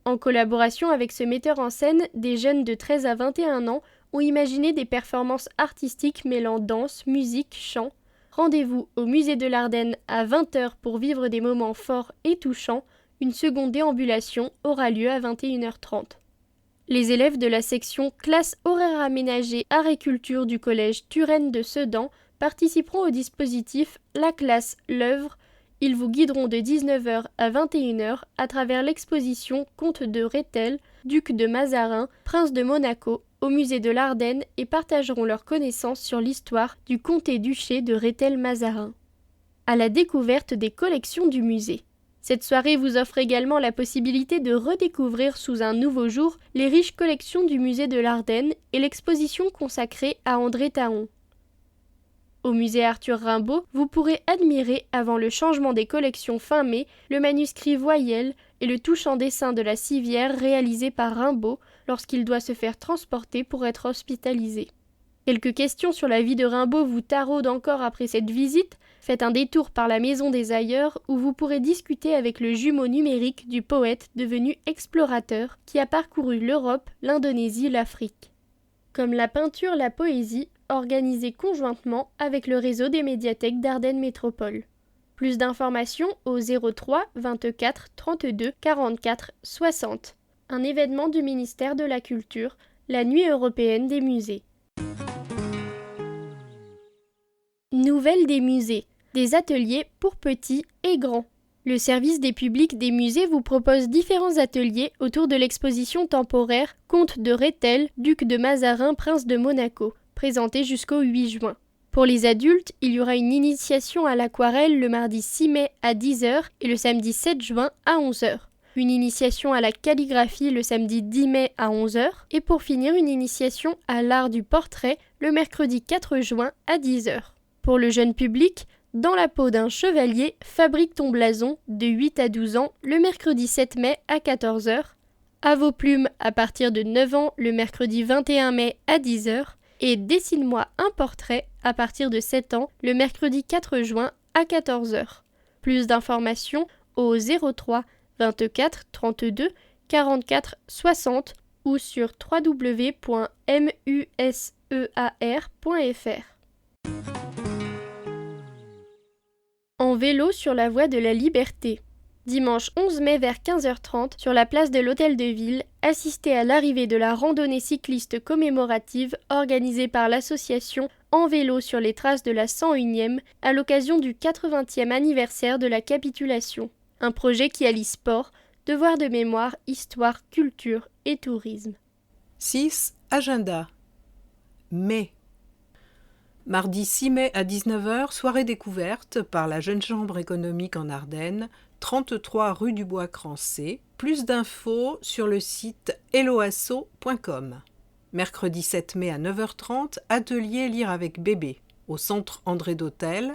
En collaboration avec ce metteur en scène, des jeunes de 13 à 21 ans ont imaginé des performances artistiques mêlant danse, musique, chant. Rendez-vous au musée de l'Ardenne à 20h pour vivre des moments forts et touchants. Une seconde déambulation aura lieu à 21h30. Les élèves de la section classe horaire aménagée art et culture du collège Turenne de Sedan participeront au dispositif La classe l'œuvre. Ils vous guideront de 19h à 21h à travers l'exposition Comte de Rethel, duc de Mazarin, prince de Monaco, au musée de l'Ardenne et partageront leurs connaissances sur l'histoire du comté-duché de Rethel-Mazarin. À la découverte des collections du musée. Cette soirée vous offre également la possibilité de redécouvrir sous un nouveau jour les riches collections du musée de l'Ardenne et l'exposition consacrée à André Taon. Au musée Arthur Rimbaud, vous pourrez admirer, avant le changement des collections fin mai, le manuscrit Voyelle et le touchant dessin de la civière réalisé par Rimbaud lorsqu'il doit se faire transporter pour être hospitalisé. Quelques questions sur la vie de Rimbaud vous taraudent encore après cette visite. Faites un détour par la Maison des Ailleurs où vous pourrez discuter avec le jumeau numérique du poète devenu explorateur qui a parcouru l'Europe, l'Indonésie, l'Afrique. Comme la peinture, la poésie, organisée conjointement avec le réseau des médiathèques d'Ardennes Métropole. Plus d'informations au 03 24 32 44 60. Un événement du ministère de la Culture, la Nuit européenne des musées. Nouvelles des musées. Des ateliers pour petits et grands. Le service des publics des musées vous propose différents ateliers autour de l'exposition temporaire Comte de Rethel, duc de Mazarin, prince de Monaco, présentée jusqu'au 8 juin. Pour les adultes, il y aura une initiation à l'aquarelle le mardi 6 mai à 10h et le samedi 7 juin à 11h. une initiation à la calligraphie le samedi 10 mai à 11 h et pour finir une initiation à l'art du portrait le mercredi 4 juin à 10 h. Pour le jeune public, Dans la peau d'un chevalier, fabrique ton blason de 8 à 12 ans le mercredi 7 mai à 14 h. À vos plumes à partir de 9 ans le mercredi 21 mai à 10 h et Dessine-moi un portrait à partir de 7 ans le mercredi 4 juin à 14 h. Plus d'informations au 03 24 32 44 60 ou sur www.musear.fr. En vélo sur la voie de la Liberté. Dimanche 11 mai vers 15h30, sur la place de l'Hôtel de Ville, assistez à l'arrivée de la randonnée cycliste commémorative organisée par l'association En vélo sur les traces de la 101e à l'occasion du 80e anniversaire de la capitulation. Un projet qui allie sport, devoir de mémoire, histoire, culture et tourisme. 6. Agenda. Mai. Mardi 6 mai à 19 h, soirée découverte par la Jeune Chambre économique en Ardennes, 33 rue du Bois-Crancé. Plus d'infos sur le site helloasso.com. Mercredi 7 mai à 9h30, atelier Lire avec bébé, au centre André d'Hôtel,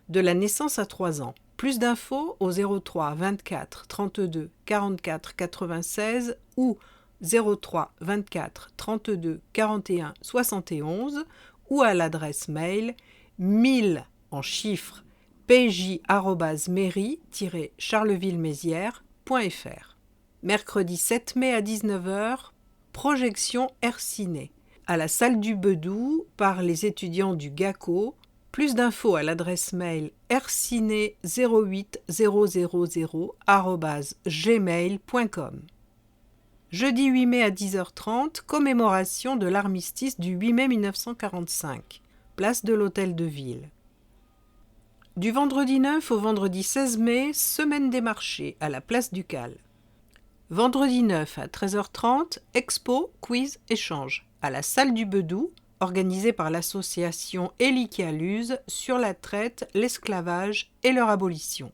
de la naissance à 3 ans. Plus d'infos au 03 24 32 44 96 ou 03 24 32 41 71 ou à l'adresse mail 1000 en chiffres pj@mairie-charleville-mézières.fr. Mercredi 7 mai à 19 h, projection Herciné, à la salle du Bedou par les étudiants du GACO. Plus d'infos à l'adresse mail herciné08000@gmail.com. Jeudi 8 mai à 10h30, commémoration de l'armistice du 8 mai 1945, place de l'Hôtel de Ville. Du vendredi 9 au vendredi 16 mai, semaine des marchés à la place du Cal. Vendredi 9 à 13h30, expo, quiz, échange à la salle du Bedou, organisée par l'association Elikialuz sur la traite, l'esclavage et leur abolition.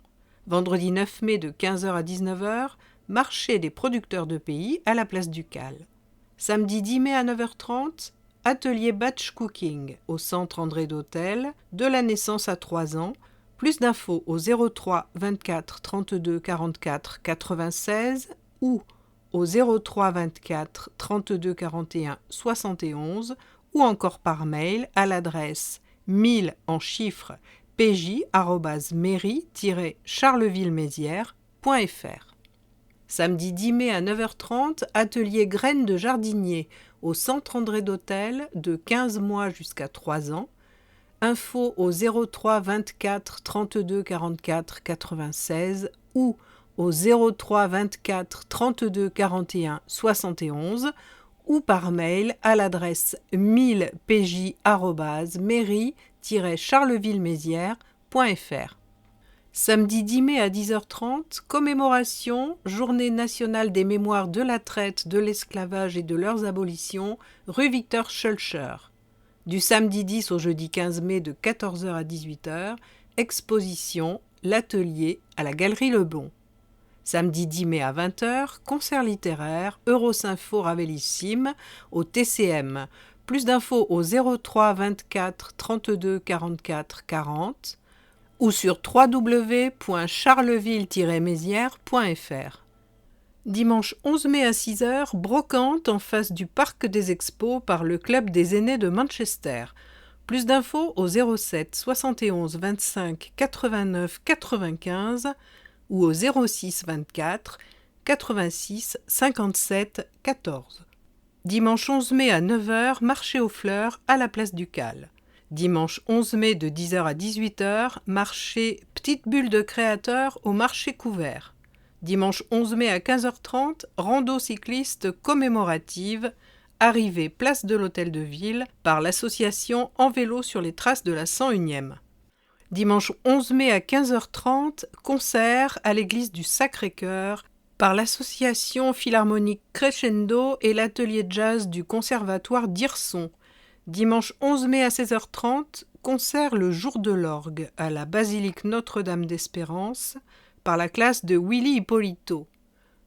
Vendredi 9 mai de 15h à 19h, marché des producteurs de pays à la place du Cal. Samedi 10 mai à 9h30, atelier batch cooking au centre André d'Hôtel, de la naissance à 3 ans. Plus d'infos au 03 24 32 44 96 ou au 03 24 32 41 71 ou encore par mail à l'adresse 1000 en chiffres pj@mairie-charleville-mézières.fr. Samedi 10 mai à 9h30, atelier graines de jardinier au centre André d'Hôtel de 15 mois jusqu'à 3 ans. Info au 03 24 32 44 96 ou au 03 24 32 41 71 ou par mail à l'adresse 1000 pj@mairie-charleville-mézières.fr. Samedi 10 mai à 10h30, commémoration, Journée nationale des mémoires de la traite, de l'esclavage et de leurs abolitions, rue Victor Schœlcher. Du samedi 10 au jeudi 15 mai de 14 h à 18 h, exposition, l'atelier à la Galerie Lebon. Samedi 10 mai à 20 h, concert littéraire, Eurosympho Ravellissime au TCM. Plus d'infos au 03 24 32 44 40 ou sur www.charleville-mézières.fr. Dimanche 11 mai à 6 h, brocante en face du Parc des Expos par le Club des aînés de Manchester. Plus d'infos au 07 71 25 89 95 ou au 06 24 86 57 14. Dimanche 11 mai à 9 h, marché aux fleurs à la place du Cal. Dimanche 11 mai de 10 h à 18 h, marché Petite Bulle de Créateurs au marché couvert. Dimanche 11 mai à 15h30, rando cycliste commémorative, arrivée place de l'Hôtel de Ville par l'association En vélo sur les traces de la 101e. Dimanche 11 mai à 15h30, concert à l'église du Sacré-Cœur par l'association philharmonique Crescendo et l'atelier jazz du conservatoire d'Hirson. Dimanche 11 mai à 16h30, concert le jour de l'orgue à la basilique Notre-Dame d'Espérance par la classe de Willy Hippolito.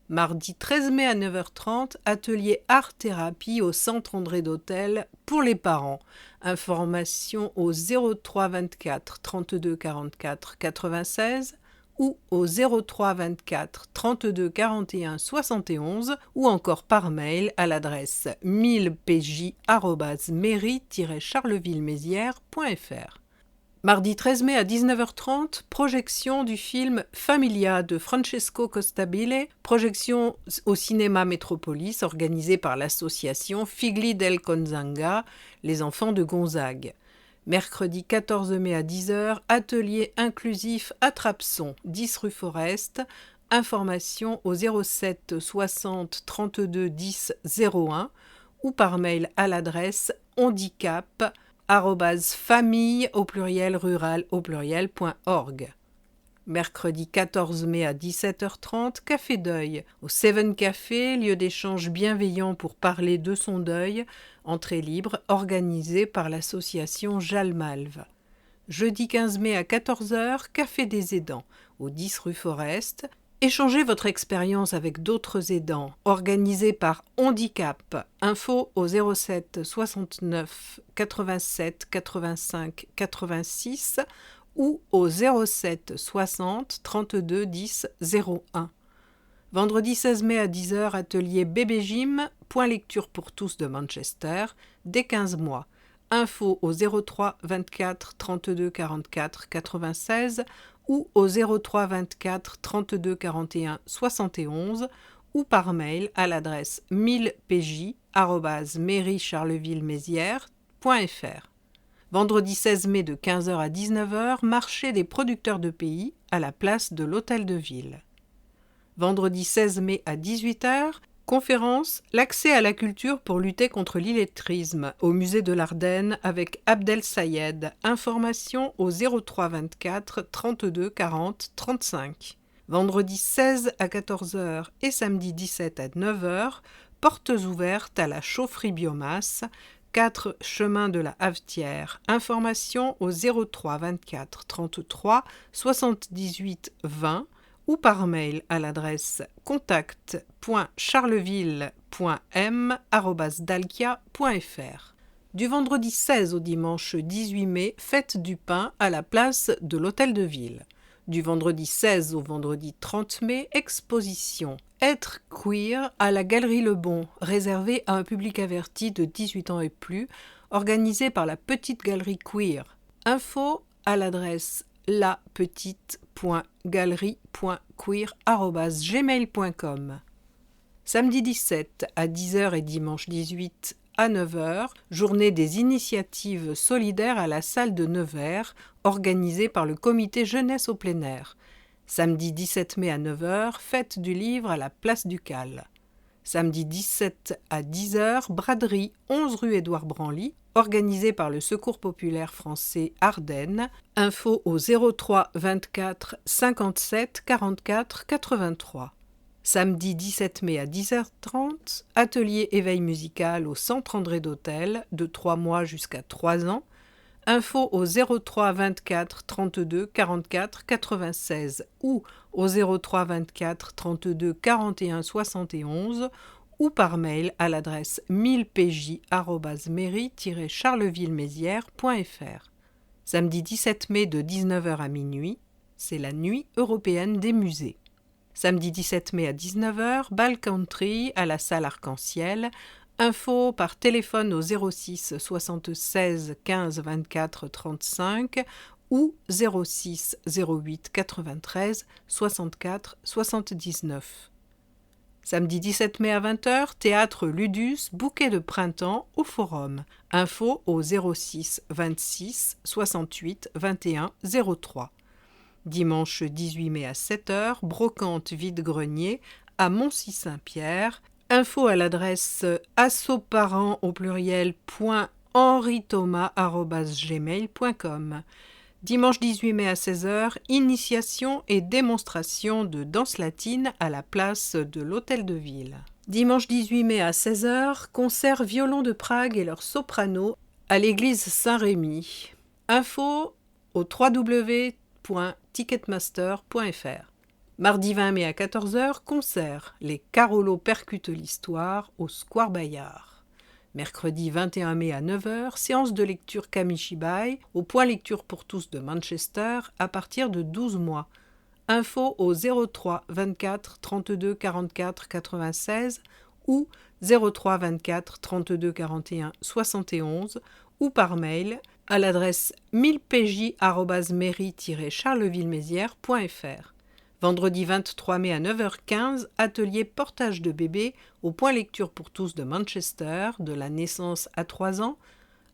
Mardi 13 mai à 9h30, atelier art-thérapie au Centre André d'Hôtel pour les parents. Information au 03 24 32 44 96 ou au 03 24 32 41 71 ou encore par mail à l'adresse 1000pj@mairie-charleville-mézières.fr. Mardi 13 mai à 19h30, projection du film Familia de Francesco Costabile, projection au cinéma Métropolis organisée par l'association Figli del Conzanga, les enfants de Gonzague. Mercredi 14 mai à 10h, atelier inclusif à Trabzon, 10 rue Forest. Information au 07 60 32 10 01 ou par mail à l'adresse handicap@famille-rural.org. Mercredi 14 mai à 17h30, Café Deuil, au Seven Café, lieu d'échange bienveillant pour parler de son deuil, entrée libre, organisée par l'association Jalmalve. Jeudi 15 mai à 14h, Café des aidants, au 10 rue Forest. Échangez votre expérience avec d'autres aidants, organisé par Handicap. Info au 07 69 87 85 86 ou au 07 60 32 10 01. Vendredi 16 mai à 10h, atelier Bébé Gym, point lecture pour tous de Manchester, dès 15 mois. Info au 03 24 32 44 96 ou au 03 24 32 41 71 ou par mail à l'adresse 1000pj@mairie-charleville-mézières.fr. Vendredi 16 mai de 15h à 19h, marché des producteurs de pays à la place de l'Hôtel de Ville. Vendredi 16 mai à 18h, conférence « L'accès à la culture pour lutter contre l'illettrisme » au musée de l'Ardenne avec Abdel Sayed. Information au 03 24 32 40 35. Vendredi 16 à 14h et samedi 17 à 9h, portes ouvertes à la chaufferie biomasse, 4 chemin de la Havetière. Information au 03 24 33 78 20 ou par mail à l'adresse contact.charleville.m@dalkia.fr. Du vendredi 16 au dimanche 18 mai, fête du pain à la place de l'Hôtel de Ville. Du vendredi 16 au vendredi 30 mai, exposition Être queer à la Galerie Le Bon, réservée à un public averti de 18 ans et plus, organisée par la Petite Galerie Queer. Info à l'adresse lapetite.galerie.queer@gmail.com. Samedi 17 à 10h et dimanche 18 à 9h, journée des initiatives solidaires à la salle de Nevers, organisée par le comité jeunesse au plein air. Samedi 17 mai à 9h, fête du livre à la place du Cal. Samedi 17 à 10h, braderie 11 rue Édouard Branly, organisée par le Secours populaire français Ardennes. Info au 03 24 57 44 83. Samedi 17 mai à 10h30, atelier éveil musical au Centre André d'Hôtel, de 3 mois jusqu'à 3 ans. Info au 03 24 32 44 96 ou au 03 24 32 41 71 ou par mail à l'adresse 1000pj@mairie-charleville-mézières.fr. Samedi 17 mai de 19h à minuit, c'est la nuit européenne des musées. Samedi 17 mai à 19h, bal country à la salle Arc-en-Ciel. Info par téléphone au 06 76 15 24 35 ou 06 08 93 64 79. Samedi 17 mai à 20h, théâtre Ludus, bouquet de printemps au Forum. Info au 06 26 68 21 03. Dimanche 18 mai à 7h, brocante vide-grenier à Moncy-Saint-Pierre. Info à l'adresse assoparents au pluriel.henrithomas@gmail.com. Dimanche 18 mai à 16h, initiation et démonstration de danse latine à la place de l'Hôtel de Ville. Dimanche 18 mai à 16h, concert Violon de Prague et leur soprano à l'église Saint-Rémy. Info au www.ticketmaster.fr. Mardi 20 mai à 14h, concert. Les Carolos percutent l'histoire au Square Bayard. Mercredi 21 mai à 9h, séance de lecture Kamishibai au point lecture pour tous de Manchester à partir de 12 mois. Info au 03 24 32 44 96 ou 03 24 32 41 71 ou par mail à l'adresse 1000pj@mairie-charleville-mézières.fr. Vendredi 23 mai à 9h15, atelier portage de bébé au point lecture pour tous de Manchester, de la naissance à 3 ans.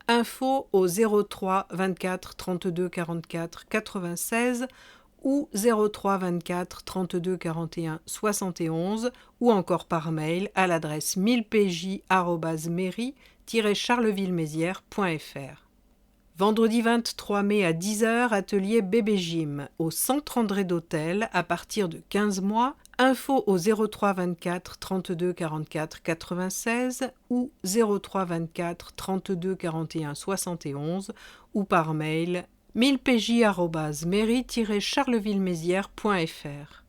Info au 03 24 32 44 96 ou 03 24 32 41 71 ou encore par mail à l'adresse 1000pj@mairie-charleville-mézières.fr. Vendredi 23 mai à 10h, atelier bébé gym au centre André d'Hôtel à partir de 15 mois. Info au 03 24 32 44 96 ou 03 24 32 41 71 ou par mail 1000pj@mairie-charleville-mézières.fr.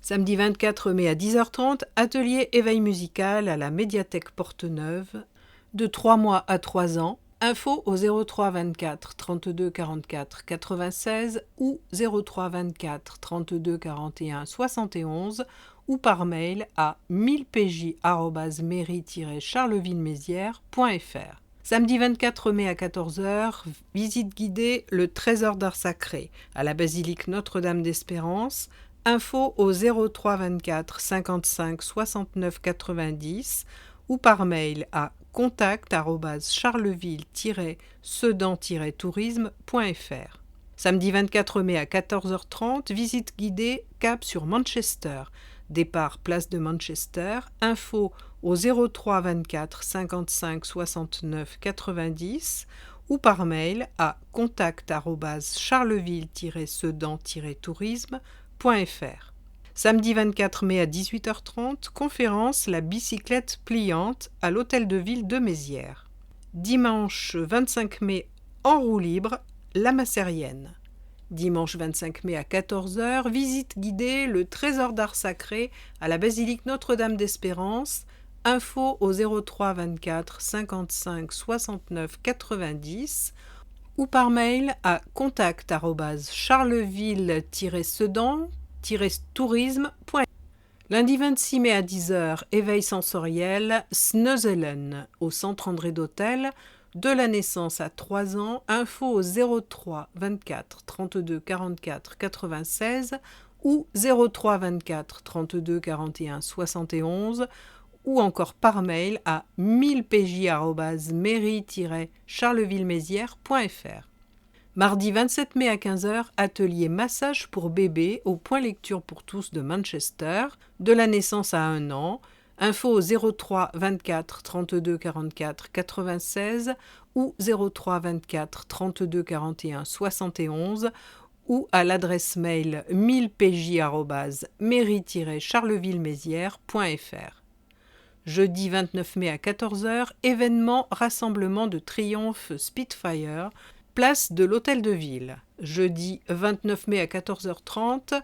Samedi 24 mai à 10h30, atelier éveil musical à la médiathèque Porte-Neuve de 3 mois à 3 ans. Info au 03 24 32 44 96 ou 03 24 32 41 71 ou par mail à 1000pj@mairie-charleville-mézières.fr. Samedi 24 mai à 14h, visite guidée Le Trésor d'art sacré à la basilique Notre-Dame d'Espérance. Info au 03 24 55 69 90 ou par mail à contact@charleville-sedan-tourisme.fr. Samedi 24 mai à 14h30, visite guidée cap sur Manchester. Départ place de Manchester. Info au 03 24 55 69 90 ou par mail à contact@charleville-sedan-tourisme.fr. Samedi 24 mai à 18h30, conférence La bicyclette pliante à l'Hôtel de Ville de Mézières. Dimanche 25 mai, en roue libre, La Massérienne. Dimanche 25 mai à 14h, visite guidée Le Trésor d'art sacré à la basilique Notre-Dame d'Espérance. Info au 03 24 55 69 90 ou par mail à contact@charleville-sedan-tourisme.fr. Lundi 26 mai à 10h, éveil sensoriel, Snuzzelen au centre André d'Hôtel, de la naissance à 3 ans. Info au 03 24 32 44 96 ou 03 24 32 41 71 ou encore par mail à 1000pj@mairie-charleville-mézières.fr. Mardi 27 mai à 15h, atelier massage pour bébé au point lecture pour tous de Manchester, de la naissance à 1 an. Info au 03 24 32 44 96 ou 03 24 32 41 71 ou à l'adresse mail 1000pj@mairie-charleville-mézières.fr. Jeudi 29 mai à 14h, événement rassemblement de triomphe Spitfire, place de l'Hôtel de Ville. Jeudi 29 mai à 14h30,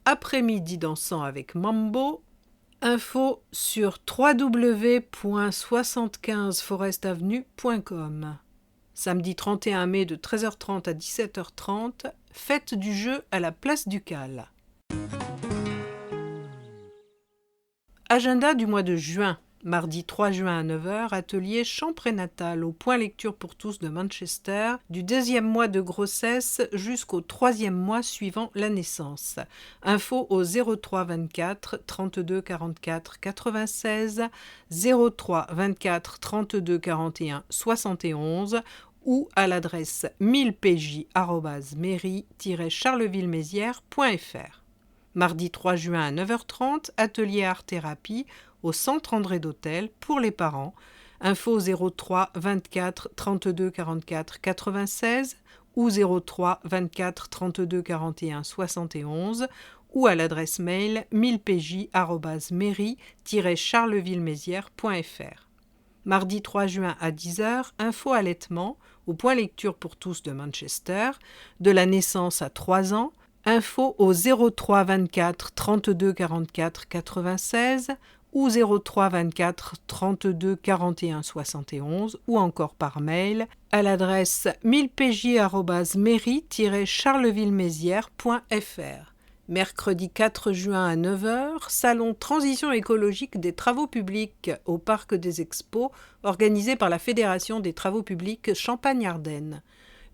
après-midi dansant avec Mambo. Info sur www.75forestavenue.com. Samedi 31 mai de 13h30 à 17h30, fête du jeu à la place Ducale. Agenda du mois de juin. Mardi 3 juin à 9h, atelier chant prénatal au point lecture pour tous de Manchester, du 2e mois de grossesse jusqu'au 3e mois suivant la naissance. Info au 03 24 32 44 96, 03 24 32 41 71 ou à l'adresse 1000pj@mairie-charleville-mézières.fr. Mardi 3 juin à 9h30, atelier art-thérapie au centre André d'Hôtel pour les parents. Info 03 24 32 44 96 ou 03 24 32 41 71 ou à l'adresse mail 1000pj@mairie-charleville-mézières.fr. Mardi 3 juin à 10h, info allaitement au point lecture pour tous de Manchester, de la naissance à 3 ans. Info au 03 24 32 44 96 ou 03 24 32 41 71 ou encore par mail à l'adresse 1000pj@mairie-charleville-mézières.fr. Mercredi 4 juin à 9 h, salon Transition écologique des travaux publics au Parc des Expos, organisé par la Fédération des travaux publics Champagne-Ardenne.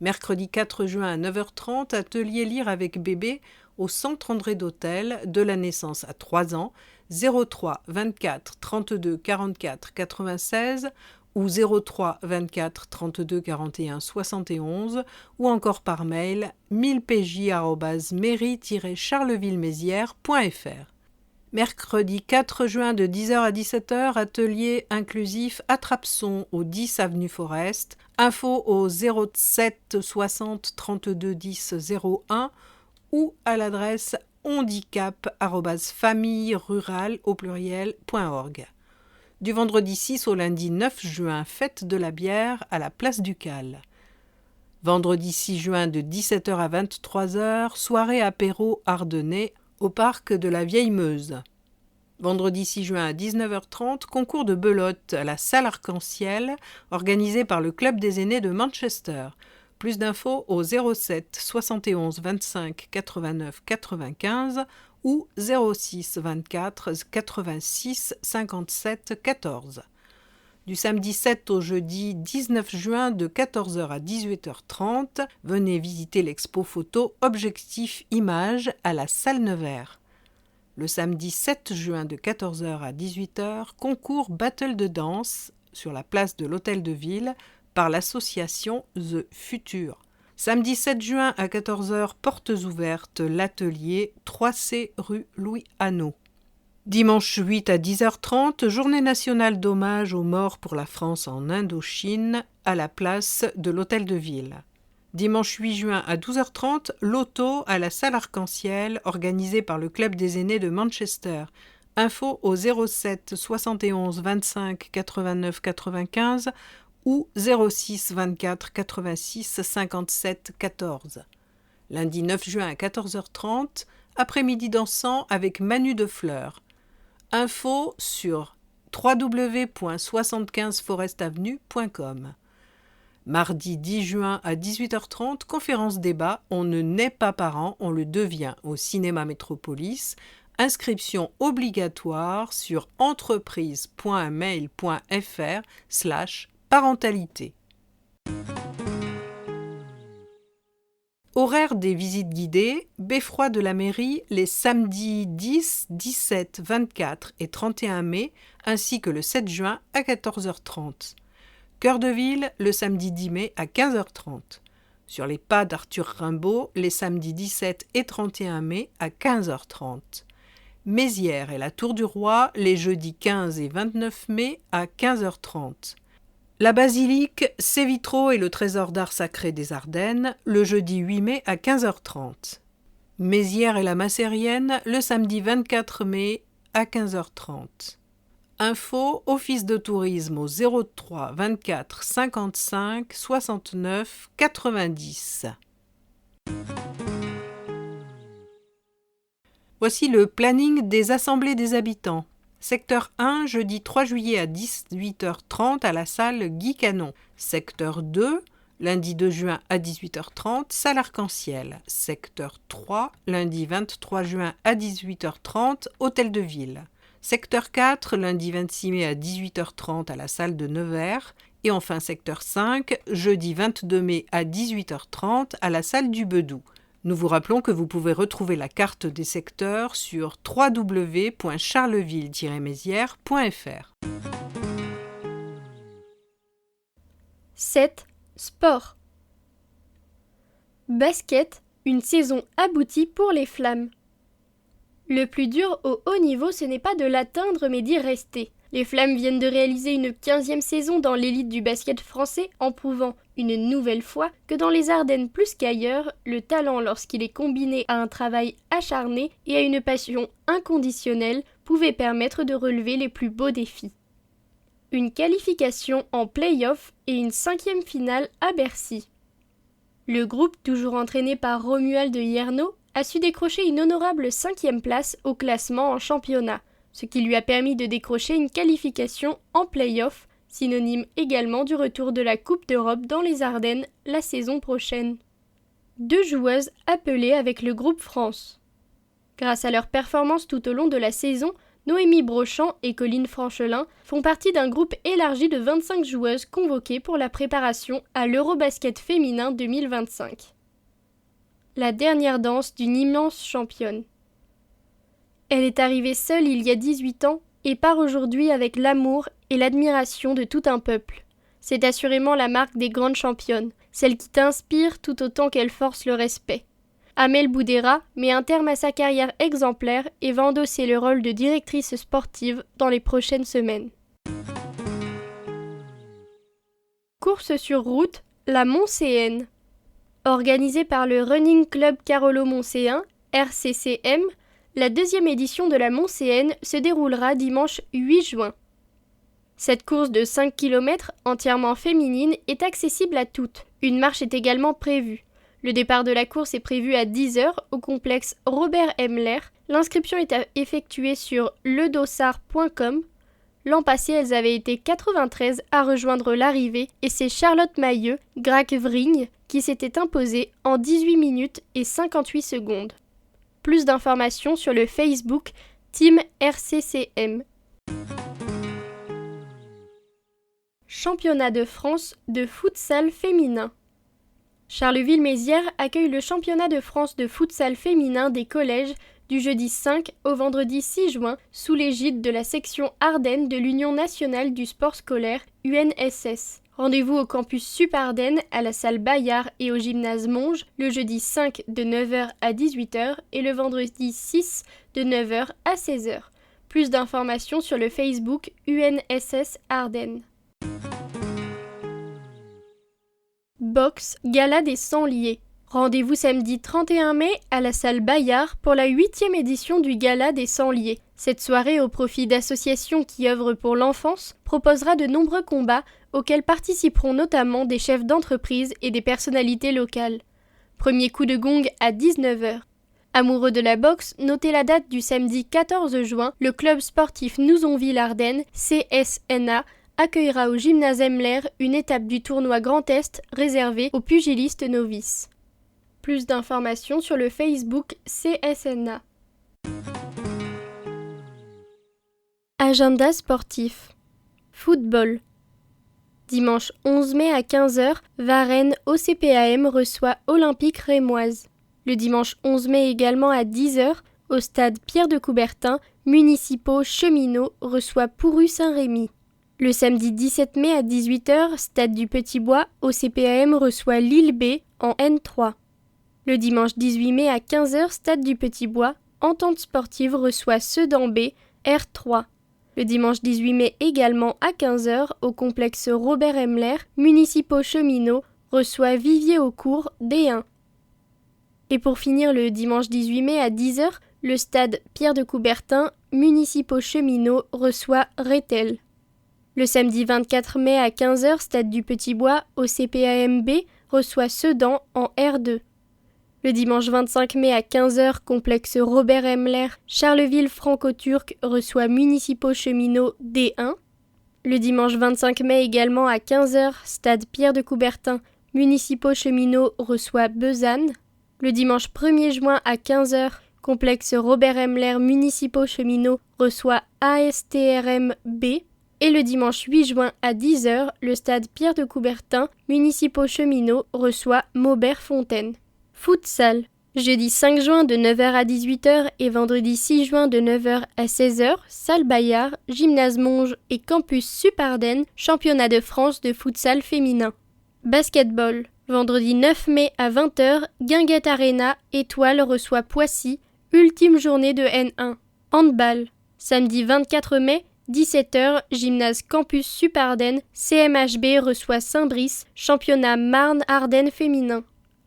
Mercredi 4 juin à 9h30, atelier lire avec bébé au centre André d'Hôtel, de la naissance à 3 ans, 03 24 32 44 96 ou 03 24 32 41 71 ou encore par mail 1000pj@mairie-charleville-mézières.fr. Mercredi 4 juin de 10 h à 17 h, atelier inclusif Attrape-son au 10 avenue Forest. Info au 07 60 32 10 01 ou à l'adresse handicap@famille-rurale.org. Du vendredi 6 au lundi 9 juin, fête de la bière à la place du Cal. Vendredi 6 juin de 17 h à 23 h, soirée apéro ardennais au parc de la Vieille Meuse. Vendredi 6 juin à 19h30, concours de belote à la salle Arc-en-Ciel, organisé par le Club des aînés de Manchester. Plus d'infos au 07 71 25 89 95 ou 06 24 86 57 14. Du samedi 7 au jeudi 19 juin de 14 h à 18h30, venez visiter l'expo photo Objectif Images à la salle Nevers. Le samedi 7 juin de 14 h à 18 h, concours battle de danse sur la place de l'Hôtel de Ville par l'association The Futur. Samedi 7 juin à 14 h, portes ouvertes, l'atelier 3C rue Louis Hanot. Dimanche 8 à 10h30, journée nationale d'hommage aux morts pour la France en Indochine à la place de l'Hôtel de Ville. Dimanche 8 juin à 12h30, loto à la salle Arc-en-Ciel organisée par le Club des aînés de Manchester. Info au 07 71 25 89 95 ou 06 24 86 57 14. Lundi 9 juin à 14h30, après-midi dansant avec Manu de Fleur. Info sur www.75forestavenue.com. Mardi 10 juin à 18h30, conférence débat « On ne naît pas parent, on le devient » au Cinéma Métropolis. Inscription obligatoire sur entreprise.mail.fr/parentalité. Horaire des visites guidées, beffroi de la mairie les samedis 10, 17, 24 et 31 mai, ainsi que le 7 juin à 14h30. Cœur de ville le samedi 10 mai à 15h30. Sur les pas d'Arthur Rimbaud les samedis 17 et 31 mai à 15h30. Mézières et la Tour du Roi les jeudis 15 et 29 mai à 15h30. La basilique, ses vitraux et le trésor d'art sacré des Ardennes, le jeudi 8 mai à 15h30. Mézières et la Macérienne, le samedi 24 mai à 15h30. Info, office de tourisme au 03 24 55 69 90. Voici le planning des assemblées des habitants. Secteur 1, jeudi 3 juillet à 18h30 à la salle Guy Canon. Secteur 2, lundi 2 juin à 18h30, salle Arc-en-Ciel. Secteur 3, lundi 23 juin à 18h30, hôtel de ville. Secteur 4, lundi 26 mai à 18h30 à la salle de Nevers. Et enfin secteur 5, jeudi 22 mai à 18h30 à la salle du Bedou. Nous vous rappelons que vous pouvez retrouver la carte des secteurs sur www.charleville-mézières.fr. 7. Sport. Basket, une saison aboutie pour les Flammes. Le plus dur au haut niveau, ce n'est pas de l'atteindre mais d'y rester. Les Flammes viennent de réaliser une 15e saison dans l'élite du basket français en prouvant une nouvelle fois que dans les Ardennes plus qu'ailleurs, le talent lorsqu'il est combiné à un travail acharné et à une passion inconditionnelle pouvait permettre de relever les plus beaux défis. Une qualification en play-off et une 5e finale à Bercy. Le groupe, toujours entraîné par Romuald Hiernaut, a su décrocher une honorable 5e place au classement en championnat, ce qui lui a permis de décrocher une qualification en play-off, synonyme également du retour de la Coupe d'Europe dans les Ardennes la saison prochaine. 2 joueuses appelées avec le groupe France. Grâce à leur performance tout au long de la saison, Noémie Brochant et Colline Franchelin font partie d'un groupe élargi de 25 joueuses convoquées pour la préparation à l'Eurobasket féminin 2025. La dernière danse d'une immense championne. Elle est arrivée seule il y a 18 ans et part aujourd'hui avec l'amour et l'admiration de tout un peuple. C'est assurément la marque des grandes championnes, celle qui t'inspire tout autant qu'elle force le respect. Amel Boudera met un terme à sa carrière exemplaire et va endosser le rôle de directrice sportive dans les prochaines semaines. Course sur route, la Montséenne. Organisée par le Running Club Carolo-Montséen, RCCM, la 2e édition de la Montséenne se déroulera dimanche 8 juin. Cette course de 5 km entièrement féminine est accessible à toutes. Une marche est également prévue. Le départ de la course est prévu à 10h au complexe Robert Emler. L'inscription est effectuée sur ledossard.com. L'an passé, elles avaient été 93 à rejoindre l'arrivée et c'est Charlotte Mailleux, Grac-Vrigne, qui s'était imposée en 18 minutes et 58 secondes. Plus d'informations sur le Facebook Team RCCM. Championnat de France de futsal féminin. Charleville-Mézières accueille le championnat de France de futsal féminin des collèges du jeudi 5 au vendredi 6 juin sous l'égide de la section Ardennes de l'Union nationale du sport scolaire UNSS. Rendez-vous au campus Sup Ardennes, à la salle Bayard et au gymnase Monge le jeudi 5 de 9h à 18h et le vendredi 6 de 9h à 16h. Plus d'informations sur le Facebook UNSS Ardennes. Boxe, Gala des Sangliers. Rendez-vous samedi 31 mai à la salle Bayard pour la 8e édition du Gala des Sangliers. Cette soirée au profit d'associations qui œuvrent pour l'enfance proposera de nombreux combats auxquels participeront notamment des chefs d'entreprise et des personnalités locales. Premier coup de gong à 19h. Amoureux de la boxe, notez la date du samedi 14 juin, le club sportif Nouzonville-Ardennes, CSNA, accueillera au gymnase Emler une étape du tournoi Grand Est réservée aux pugilistes novices. Plus d'informations sur le Facebook CSNA. Agenda sportif. Football. Dimanche 11 mai à 15h, Varennes OCPAM reçoit Olympique Rémoise. Le dimanche 11 mai également à 10h, au stade Pierre de Coubertin, Municipaux Cheminots reçoit Pourru-Saint-Rémy. Le samedi 17 mai à 18h, stade du Petit-Bois, OCPAM reçoit Lille B en N3. Le dimanche 18 mai à 15h, stade du Petit-Bois, Entente Sportive reçoit Sedan B, R3. Le dimanche 18 mai également à 15h, au complexe Robert Emler, Municipaux Cheminots reçoit Vivier-au-Court D1. Et pour finir le dimanche 18 mai à 10h, le stade Pierre de Coubertin, Municipaux Cheminots reçoit Rethel. Le samedi 24 mai à 15h, stade du Petit-Bois, OCPAMB reçoit Sedan en R2. Le dimanche 25 mai à 15h, complexe Robert Emler, Charleville-Franco-Turc reçoit Municipaux Cheminots D1. Le dimanche 25 mai également à 15h, stade Pierre de Coubertin, Municipaux Cheminots reçoit Besanne. Le dimanche 1er juin à 15h, complexe Robert Emler, Municipaux Cheminots reçoit ASTRM B. Et le dimanche 8 juin à 10h, le stade Pierre de Coubertin, Municipaux Cheminots reçoit Maubert-Fontaine. Futsal. Jeudi 5 juin de 9h à 18h et vendredi 6 juin de 9h à 16h, salle Bayard, gymnase Monge et campus Sup Ardennes, championnat de France de futsal féminin. Basketball. Vendredi 9 mai à 20h, Guinguette Arena, Étoile reçoit Poissy, ultime journée de N1. Handball. Samedi 24 mai, 17h, gymnase campus Sup Ardennes, CMHB reçoit Saint-Brice, championnat Marne-Ardennes féminin.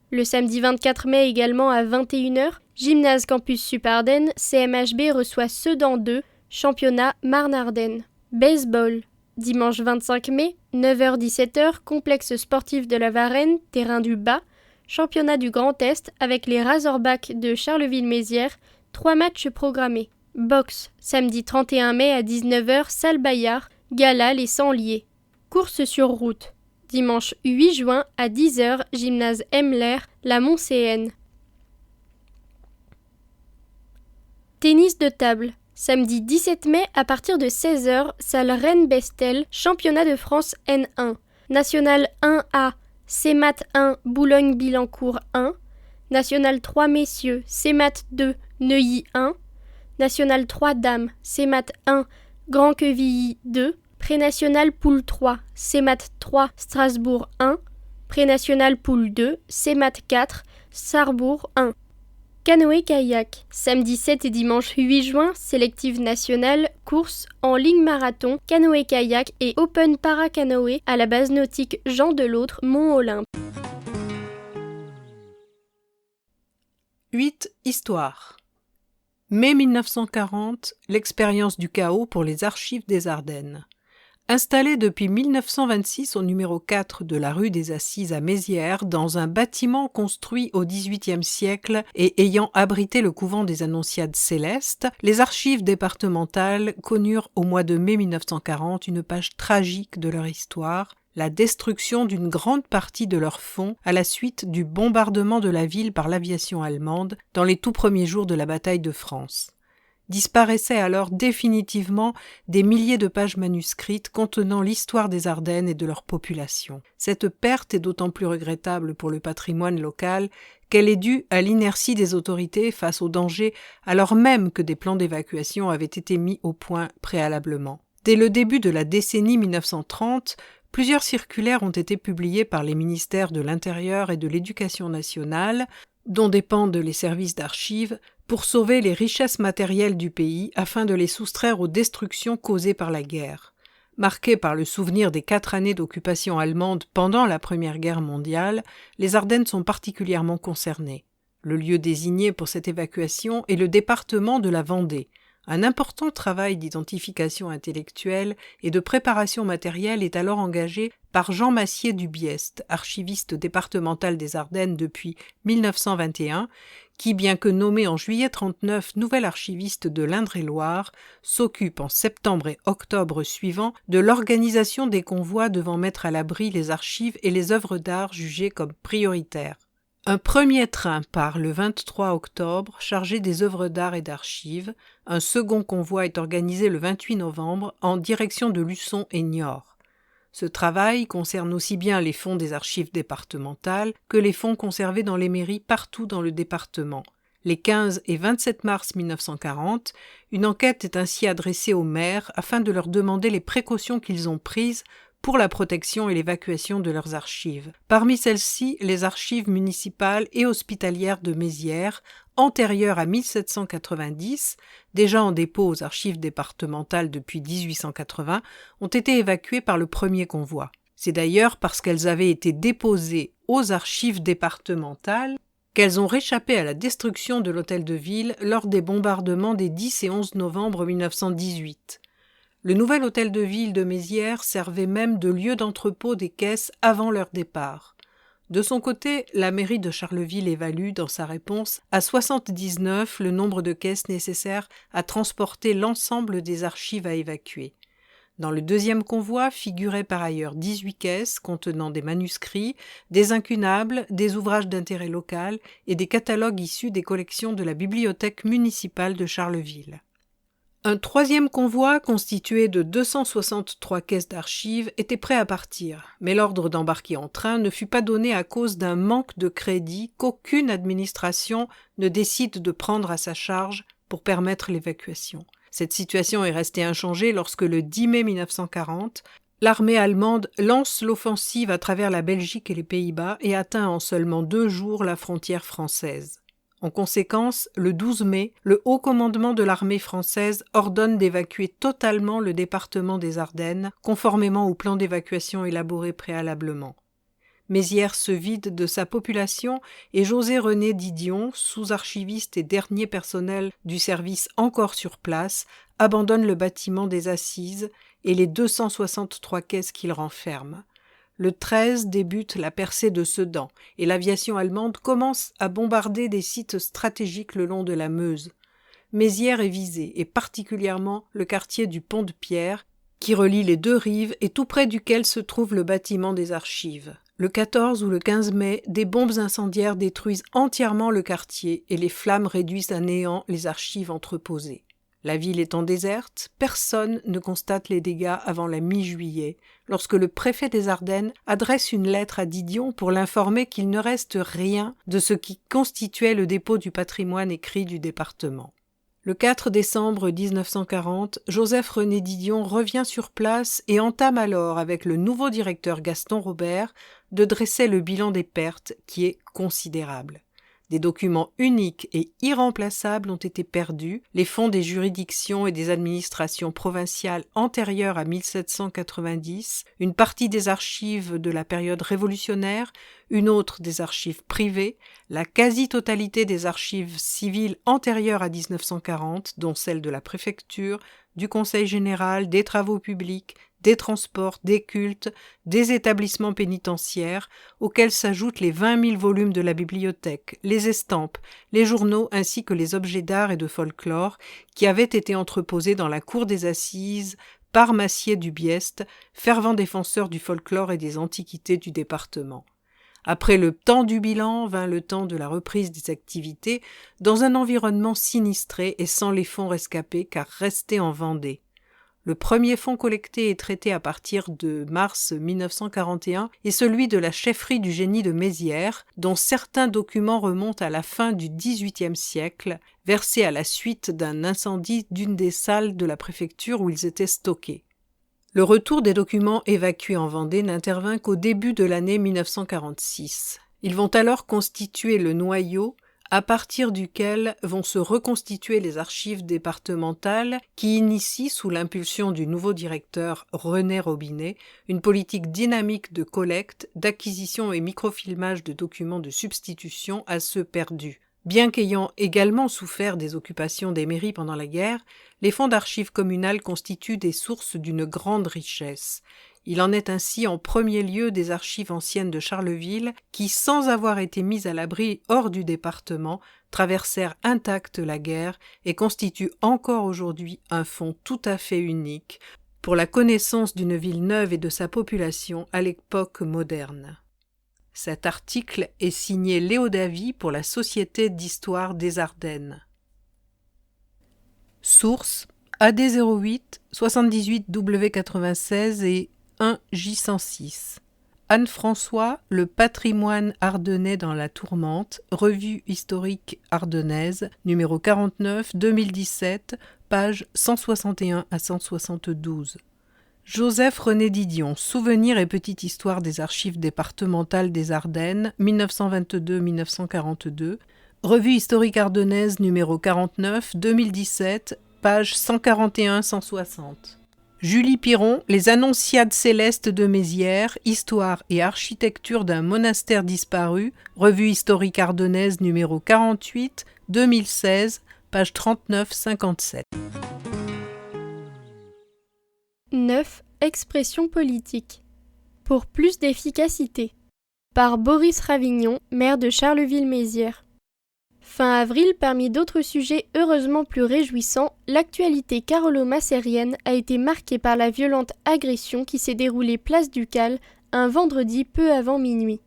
Le samedi 24 mai également à 21h, gymnase campus Sup Ardennes, CMHB reçoit Sedan 2, championnat Marne-Ardennes. Baseball. Dimanche 25 mai, 9h-17h, complexe sportif de la Varenne, terrain du Bas, championnat du Grand Est avec les Razorbacks de Charleville-Mézières, 3 matchs programmés. Boxe, samedi 31 mai à 19h, salle Bayard, gala les Sangliers. Course sur route, dimanche 8 juin à 10h, gymnase Emler, la Montcéenne. Tennis de table, samedi 17 mai à partir de 16h, salle Rennes-Bestel, championnat de France N1. National 1A, CMAT 1, Boulogne-Billancourt 1. National 3 messieurs, CMAT 2, Neuilly 1. National 3 dames, CMAT 1, Grand-Quevilly 2. Prénational Poule 3, CMAT 3, Strasbourg 1. Prénational Poule 2, CMAT 4, Sarrebourg 1. Canoë-kayak, samedi 7 et dimanche 8 juin, sélective nationale, course en ligne marathon, canoë-kayak et open para-canoë à la base nautique Jean Delautre, Mont-Olympe. 8. Histoire. Mai 1940, l'expérience du chaos pour les archives des Ardennes. Installé depuis 1926 au numéro 4 de la rue des Assises à Mézières, dans un bâtiment construit au XVIIIe siècle et ayant abrité le couvent des Annonciades célestes, les archives départementales connurent au mois de mai 1940 une page tragique de leur histoire, la destruction d'une grande partie de leurs fonds à la suite du bombardement de la ville par l'aviation allemande dans les tout premiers jours de la bataille de France. Disparaissaient alors définitivement des milliers de pages manuscrites contenant l'histoire des Ardennes et de leur population. Cette perte est d'autant plus regrettable pour le patrimoine local qu'elle est due à l'inertie des autorités face aux dangers alors même que des plans d'évacuation avaient été mis au point préalablement. Dès le début de la décennie 1930, plusieurs circulaires ont été publiées par les ministères de l'Intérieur et de l'Éducation nationale, dont dépendent les services d'archives, pour sauver les richesses matérielles du pays afin de les soustraire aux destructions causées par la guerre. Marquées par le souvenir des 4 années d'occupation allemande pendant la Première Guerre mondiale, les Ardennes sont particulièrement concernées. Le lieu désigné pour cette évacuation est le département de la Vendée. Un important travail d'identification intellectuelle et de préparation matérielle est alors engagé par Jean Massier du Biest, archiviste départemental des Ardennes depuis 1921, qui, bien que nommé en juillet 1939 nouvel archiviste de l'Indre-et-Loire, s'occupe en septembre et octobre suivants de l'organisation des convois devant mettre à l'abri les archives et les œuvres d'art jugées comme prioritaires. Un premier train part le 23 octobre chargé des œuvres d'art et d'archives. Un second convoi est organisé le 28 novembre en direction de Luçon et Niort. Ce travail concerne aussi bien les fonds des archives départementales que les fonds conservés dans les mairies partout dans le département. Les 15 et 27 mars 1940, une enquête est ainsi adressée aux maires afin de leur demander les précautions qu'ils ont prises pour la protection et l'évacuation de leurs archives. Parmi celles-ci, les archives municipales et hospitalières de Mézières, antérieures à 1790, déjà en dépôt aux archives départementales depuis 1880, ont été évacuées par le premier convoi. C'est d'ailleurs parce qu'elles avaient été déposées aux archives départementales qu'elles ont réchappé à la destruction de l'hôtel de ville lors des bombardements des 10 et 11 novembre 1918. Le nouvel hôtel de ville de Mézières servait même de lieu d'entrepôt des caisses avant leur départ. De son côté, la mairie de Charleville évalue dans sa réponse à 79 le nombre de caisses nécessaires à transporter l'ensemble des archives à évacuer. Dans le deuxième convoi figuraient par ailleurs 18 caisses contenant des manuscrits, des incunables, des ouvrages d'intérêt local et des catalogues issus des collections de la bibliothèque municipale de Charleville. Un troisième convoi, constitué de 263 caisses d'archives, était prêt à partir, mais l'ordre d'embarquer en train ne fut pas donné à cause d'un manque de crédit qu'aucune administration ne décide de prendre à sa charge pour permettre l'évacuation. Cette situation est restée inchangée lorsque le 10 mai 1940, l'armée allemande lance l'offensive à travers la Belgique et les Pays-Bas et atteint en seulement 2 jours la frontière française. En conséquence, le 12 mai, le haut commandement de l'armée française ordonne d'évacuer totalement le département des Ardennes, conformément au plan d'évacuation élaboré préalablement. Mézières se vide de sa population et José-René Didion, sous-archiviste et dernier personnel du service encore sur place, abandonne le bâtiment des Assises et les 263 caisses qu'il renferme. Le 13 débute la percée de Sedan et l'aviation allemande commence à bombarder des sites stratégiques le long de la Meuse. Mézières est visée, et particulièrement le quartier du Pont-de-Pierre, qui relie les deux rives et tout près duquel se trouve le bâtiment des archives. Le 14 ou le 15 mai, des bombes incendiaires détruisent entièrement le quartier et les flammes réduisent à néant les archives entreposées. La ville étant déserte, personne ne constate les dégâts avant la mi-juillet, lorsque le préfet des Ardennes adresse une lettre à Didion pour l'informer qu'il ne reste rien de ce qui constituait le dépôt du patrimoine écrit du département. Le 4 décembre 1940, Joseph-René Didion revient sur place et entame alors, avec le nouveau directeur Gaston Robert, de dresser le bilan des pertes, qui est considérable. Des documents uniques et irremplaçables ont été perdus, les fonds des juridictions et des administrations provinciales antérieures à 1790, une partie des archives de la période révolutionnaire, une autre des archives privées, la quasi-totalité des archives civiles antérieures à 1940, dont celles de la préfecture, du Conseil général, des travaux publics, des transports, des cultes, des établissements pénitentiaires, auxquels s'ajoutent les 20 000 volumes de la bibliothèque, les estampes, les journaux ainsi que les objets d'art et de folklore qui avaient été entreposés dans la cour des assises par Massier du Biest, fervent défenseur du folklore et des antiquités du département. Après le temps du bilan vint le temps de la reprise des activités dans un environnement sinistré et sans les fonds rescapés car restés en Vendée. Le premier fonds collecté et traité à partir de mars 1941 est celui de la chefferie du génie de Mézières, dont certains documents remontent à la fin du XVIIIe siècle, versés à la suite d'un incendie d'une des salles de la préfecture où ils étaient stockés. Le retour des documents évacués en Vendée n'intervint qu'au début de l'année 1946. Ils vont alors constituer le noyau à partir duquel vont se reconstituer les archives départementales qui initient, sous l'impulsion du nouveau directeur René Robinet, une politique dynamique de collecte, d'acquisition et microfilmage de documents de substitution à ceux perdus. Bien qu'ayant également souffert des occupations des mairies pendant la guerre, les fonds d'archives communales constituent des sources d'une grande richesse. Il en est ainsi en premier lieu des archives anciennes de Charleville qui, sans avoir été mises à l'abri hors du département, traversèrent intactes la guerre et constituent encore aujourd'hui un fonds tout à fait unique pour la connaissance d'une ville neuve et de sa population à l'époque moderne. Cet article est signé Léo Davy pour la Société d'histoire des Ardennes. Source AD08 78W96 et 1J106. Anne-François, Le patrimoine ardennais dans la tourmente, Revue historique ardennaise, numéro 49, 2017, pages 161 à 172. Joseph-René Didion, Souvenirs et petite histoire des archives départementales des Ardennes, 1922-1942, Revue historique ardennaise, numéro 49, 2017, pages 141-160. Julie Piron, Les Annonciades célestes de Mézières, Histoire et architecture d'un monastère disparu, Revue historique ardennaise numéro 48, 2016, page 39-57. 9. Expression politique. Pour plus d'efficacité. Par Boris Ravignon, maire de Charleville-Mézières. Fin avril, parmi d'autres sujets heureusement plus réjouissants, l'actualité carolo-macérienne a été marquée par la violente agression qui s'est déroulée place Ducal un vendredi peu avant minuit.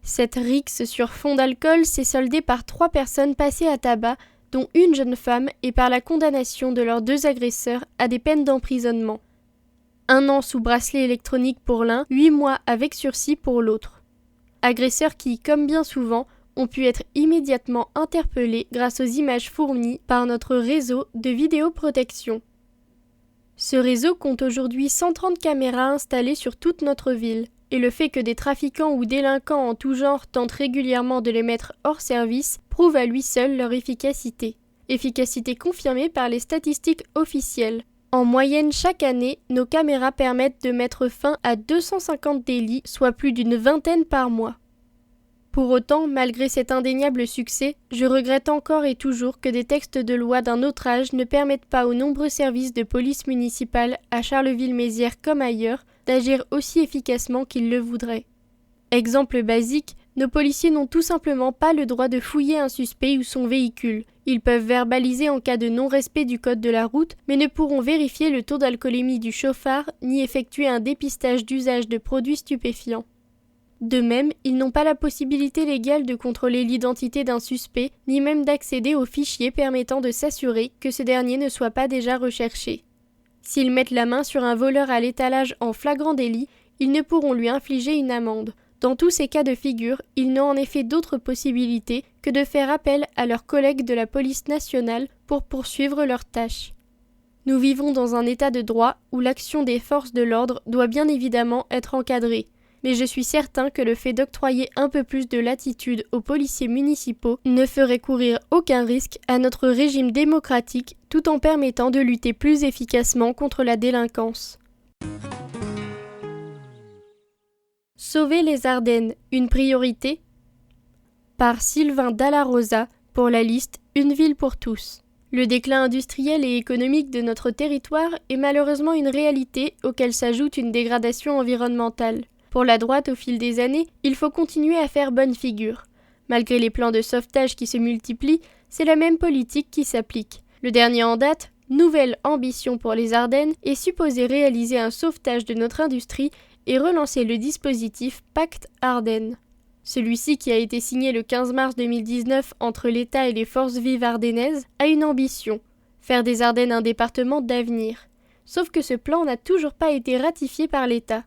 Cette rixe sur fond d'alcool s'est soldée par 3 personnes passées à tabac, dont une jeune femme, et par la condamnation de leurs 2 agresseurs à des peines d'emprisonnement. 1 an sous bracelet électronique pour l'un, 8 mois avec sursis pour l'autre. Agresseurs qui, comme bien souvent, ont pu être immédiatement interpellés grâce aux images fournies par notre réseau de vidéoprotection. Ce réseau compte aujourd'hui 130 caméras installées sur toute notre ville, et le fait que des trafiquants ou délinquants en tout genre tentent régulièrement de les mettre hors service prouve à lui seul leur efficacité. Efficacité confirmée par les statistiques officielles. En moyenne, chaque année, nos caméras permettent de mettre fin à 250 délits, soit plus d'une vingtaine par mois. Pour autant, malgré cet indéniable succès, je regrette encore et toujours que des textes de loi d'un autre âge ne permettent pas aux nombreux services de police municipale à Charleville-Mézières comme ailleurs d'agir aussi efficacement qu'ils le voudraient. Exemple basique, nos policiers n'ont tout simplement pas le droit de fouiller un suspect ou son véhicule. Ils peuvent verbaliser en cas de non-respect du code de la route, mais ne pourront vérifier le taux d'alcoolémie du chauffard ni effectuer un dépistage d'usage de produits stupéfiants. De même, ils n'ont pas la possibilité légale de contrôler l'identité d'un suspect, ni même d'accéder aux fichiers permettant de s'assurer que ce dernier ne soit pas déjà recherché. S'ils mettent la main sur un voleur à l'étalage en flagrant délit, ils ne pourront lui infliger une amende. Dans tous ces cas de figure, ils n'ont en effet d'autre possibilité que de faire appel à leurs collègues de la police nationale pour poursuivre leurs tâches. Nous vivons dans un état de droit où l'action des forces de l'ordre doit bien évidemment être encadrée, mais je suis certain que le fait d'octroyer un peu plus de latitude aux policiers municipaux ne ferait courir aucun risque à notre régime démocratique tout en permettant de lutter plus efficacement contre la délinquance. Sauver les Ardennes, une priorité ? Par Sylvain Dalla Rosa pour la liste Une ville pour tous. Le déclin industriel et économique de notre territoire est malheureusement une réalité auquel s'ajoute une dégradation environnementale. Pour la droite, au fil des années, il faut continuer à faire bonne figure. Malgré les plans de sauvetage qui se multiplient, c'est la même politique qui s'applique. Le dernier en date, Nouvelle ambition pour les Ardennes, est supposé réaliser un sauvetage de notre industrie et relancer le dispositif Pacte Ardennes. Celui-ci, qui a été signé le 15 mars 2019 entre l'État et les forces vives ardennaises, a une ambition, faire des Ardennes un département d'avenir. Sauf que ce plan n'a toujours pas été ratifié par l'État.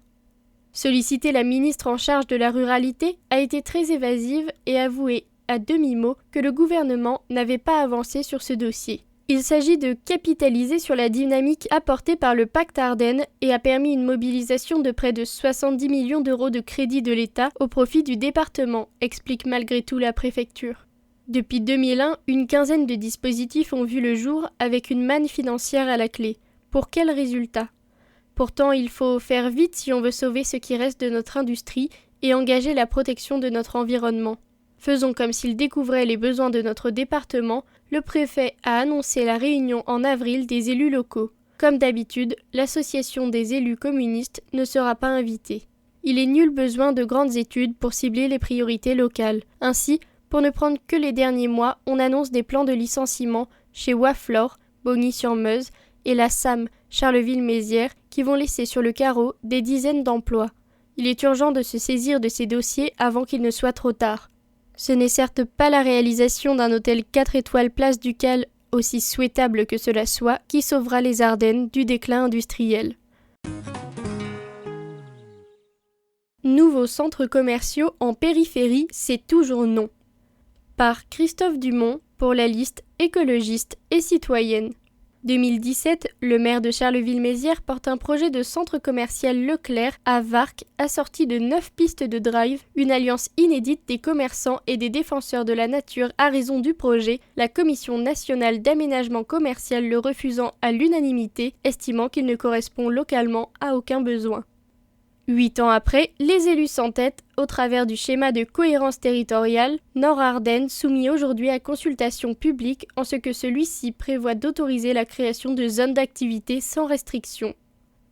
Solliciter la ministre en charge de la ruralité a été très évasive et avoué à demi-mot que le gouvernement n'avait pas avancé sur ce dossier. Il s'agit de capitaliser sur la dynamique apportée par le Pacte Ardennes et a permis une mobilisation de près de 70 millions d'euros de crédits de l'État au profit du département, explique malgré tout la préfecture. Depuis 2001, une quinzaine de dispositifs ont vu le jour avec une manne financière à la clé. Pour quel résultat ? Pourtant, il faut faire vite si on veut sauver ce qui reste de notre industrie et engager la protection de notre environnement. Faisons comme s'il découvrait les besoins de notre département, le préfet a annoncé la réunion en avril des élus locaux. Comme d'habitude, l'association des élus communistes ne sera pas invitée. Il est nul besoin de grandes études pour cibler les priorités locales. Ainsi, pour ne prendre que les derniers mois, on annonce des plans de licenciement chez Waflor, Bogny-sur-Meuse, et la SAM, Charleville-Mézières, qui vont laisser sur le carreau des dizaines d'emplois. Il est urgent de se saisir de ces dossiers avant qu'il ne soit trop tard. Ce n'est certes pas la réalisation d'un hôtel 4 étoiles place Ducal, aussi souhaitable que cela soit, qui sauvera les Ardennes du déclin industriel. Nouveaux centres commerciaux en périphérie, c'est toujours non. Par Christophe Dumont pour la liste écologiste et citoyenne. 2017, le maire de Charleville-Mézières porte un projet de centre commercial Leclerc à Warcq, assorti de 9 pistes de drive, une alliance inédite des commerçants et des défenseurs de la nature à raison du projet, la Commission nationale d'aménagement commercial le refusant à l'unanimité, estimant qu'il ne correspond localement à aucun besoin. 8 ans après, les élus s'entêtent, au travers du schéma de cohérence territoriale, Nord-Ardennes soumis aujourd'hui à consultation publique en ce que celui-ci prévoit d'autoriser la création de zones d'activité sans restriction.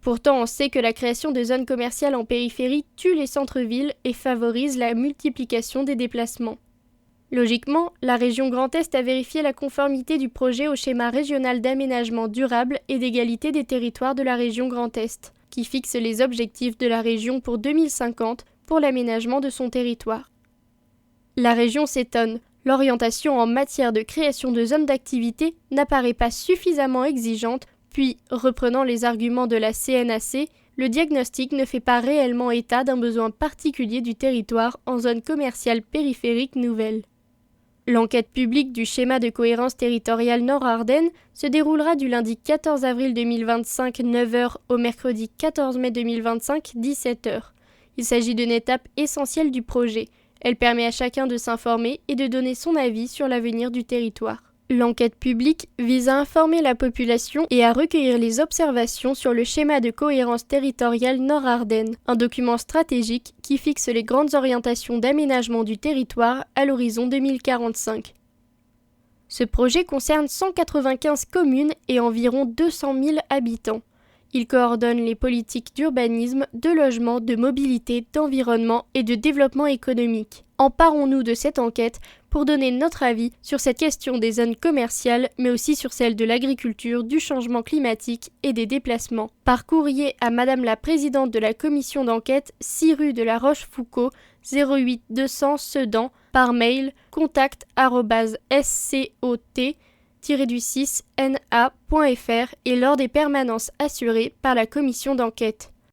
Pourtant, on sait que la création de zones commerciales en périphérie tue les centres-villes et favorise la multiplication des déplacements. Logiquement, la région Grand Est a vérifié la conformité du projet au schéma régional d'aménagement durable et d'égalité des territoires de la région Grand Est, qui fixe les objectifs de la région pour 2050 pour l'aménagement de son territoire. La région s'étonne, l'orientation en matière de création de zones d'activité n'apparaît pas suffisamment exigeante, puis, reprenant les arguments de la CNAC, le diagnostic ne fait pas réellement état d'un besoin particulier du territoire en zone commerciale périphérique nouvelle. L'enquête publique du schéma de cohérence territoriale Nord-Ardennes se déroulera du lundi 14 avril 2025 9h au mercredi 14 mai 2025 17h. Il s'agit d'une étape essentielle du projet. Elle permet à chacun de s'informer et de donner son avis sur l'avenir du territoire. L'enquête publique vise à informer la population et à recueillir les observations sur le schéma de cohérence territoriale Nord-Ardennes, un document stratégique qui fixe les grandes orientations d'aménagement du territoire à l'horizon 2045. Ce projet concerne 195 communes et environ 200 000 habitants. Il coordonne les politiques d'urbanisme, de logement, de mobilité, d'environnement et de développement économique. Emparons-nous de cette enquête pour donner notre avis sur cette question des zones commerciales, mais aussi sur celle de l'agriculture, du changement climatique et des déplacements. Par courrier à Madame la Présidente de la Commission d'enquête, 6 rue de la Rochefoucauld, 08 200 Sedan, par mail contact@scot-na.fr et lors des permanences assurées par la commission d'enquête.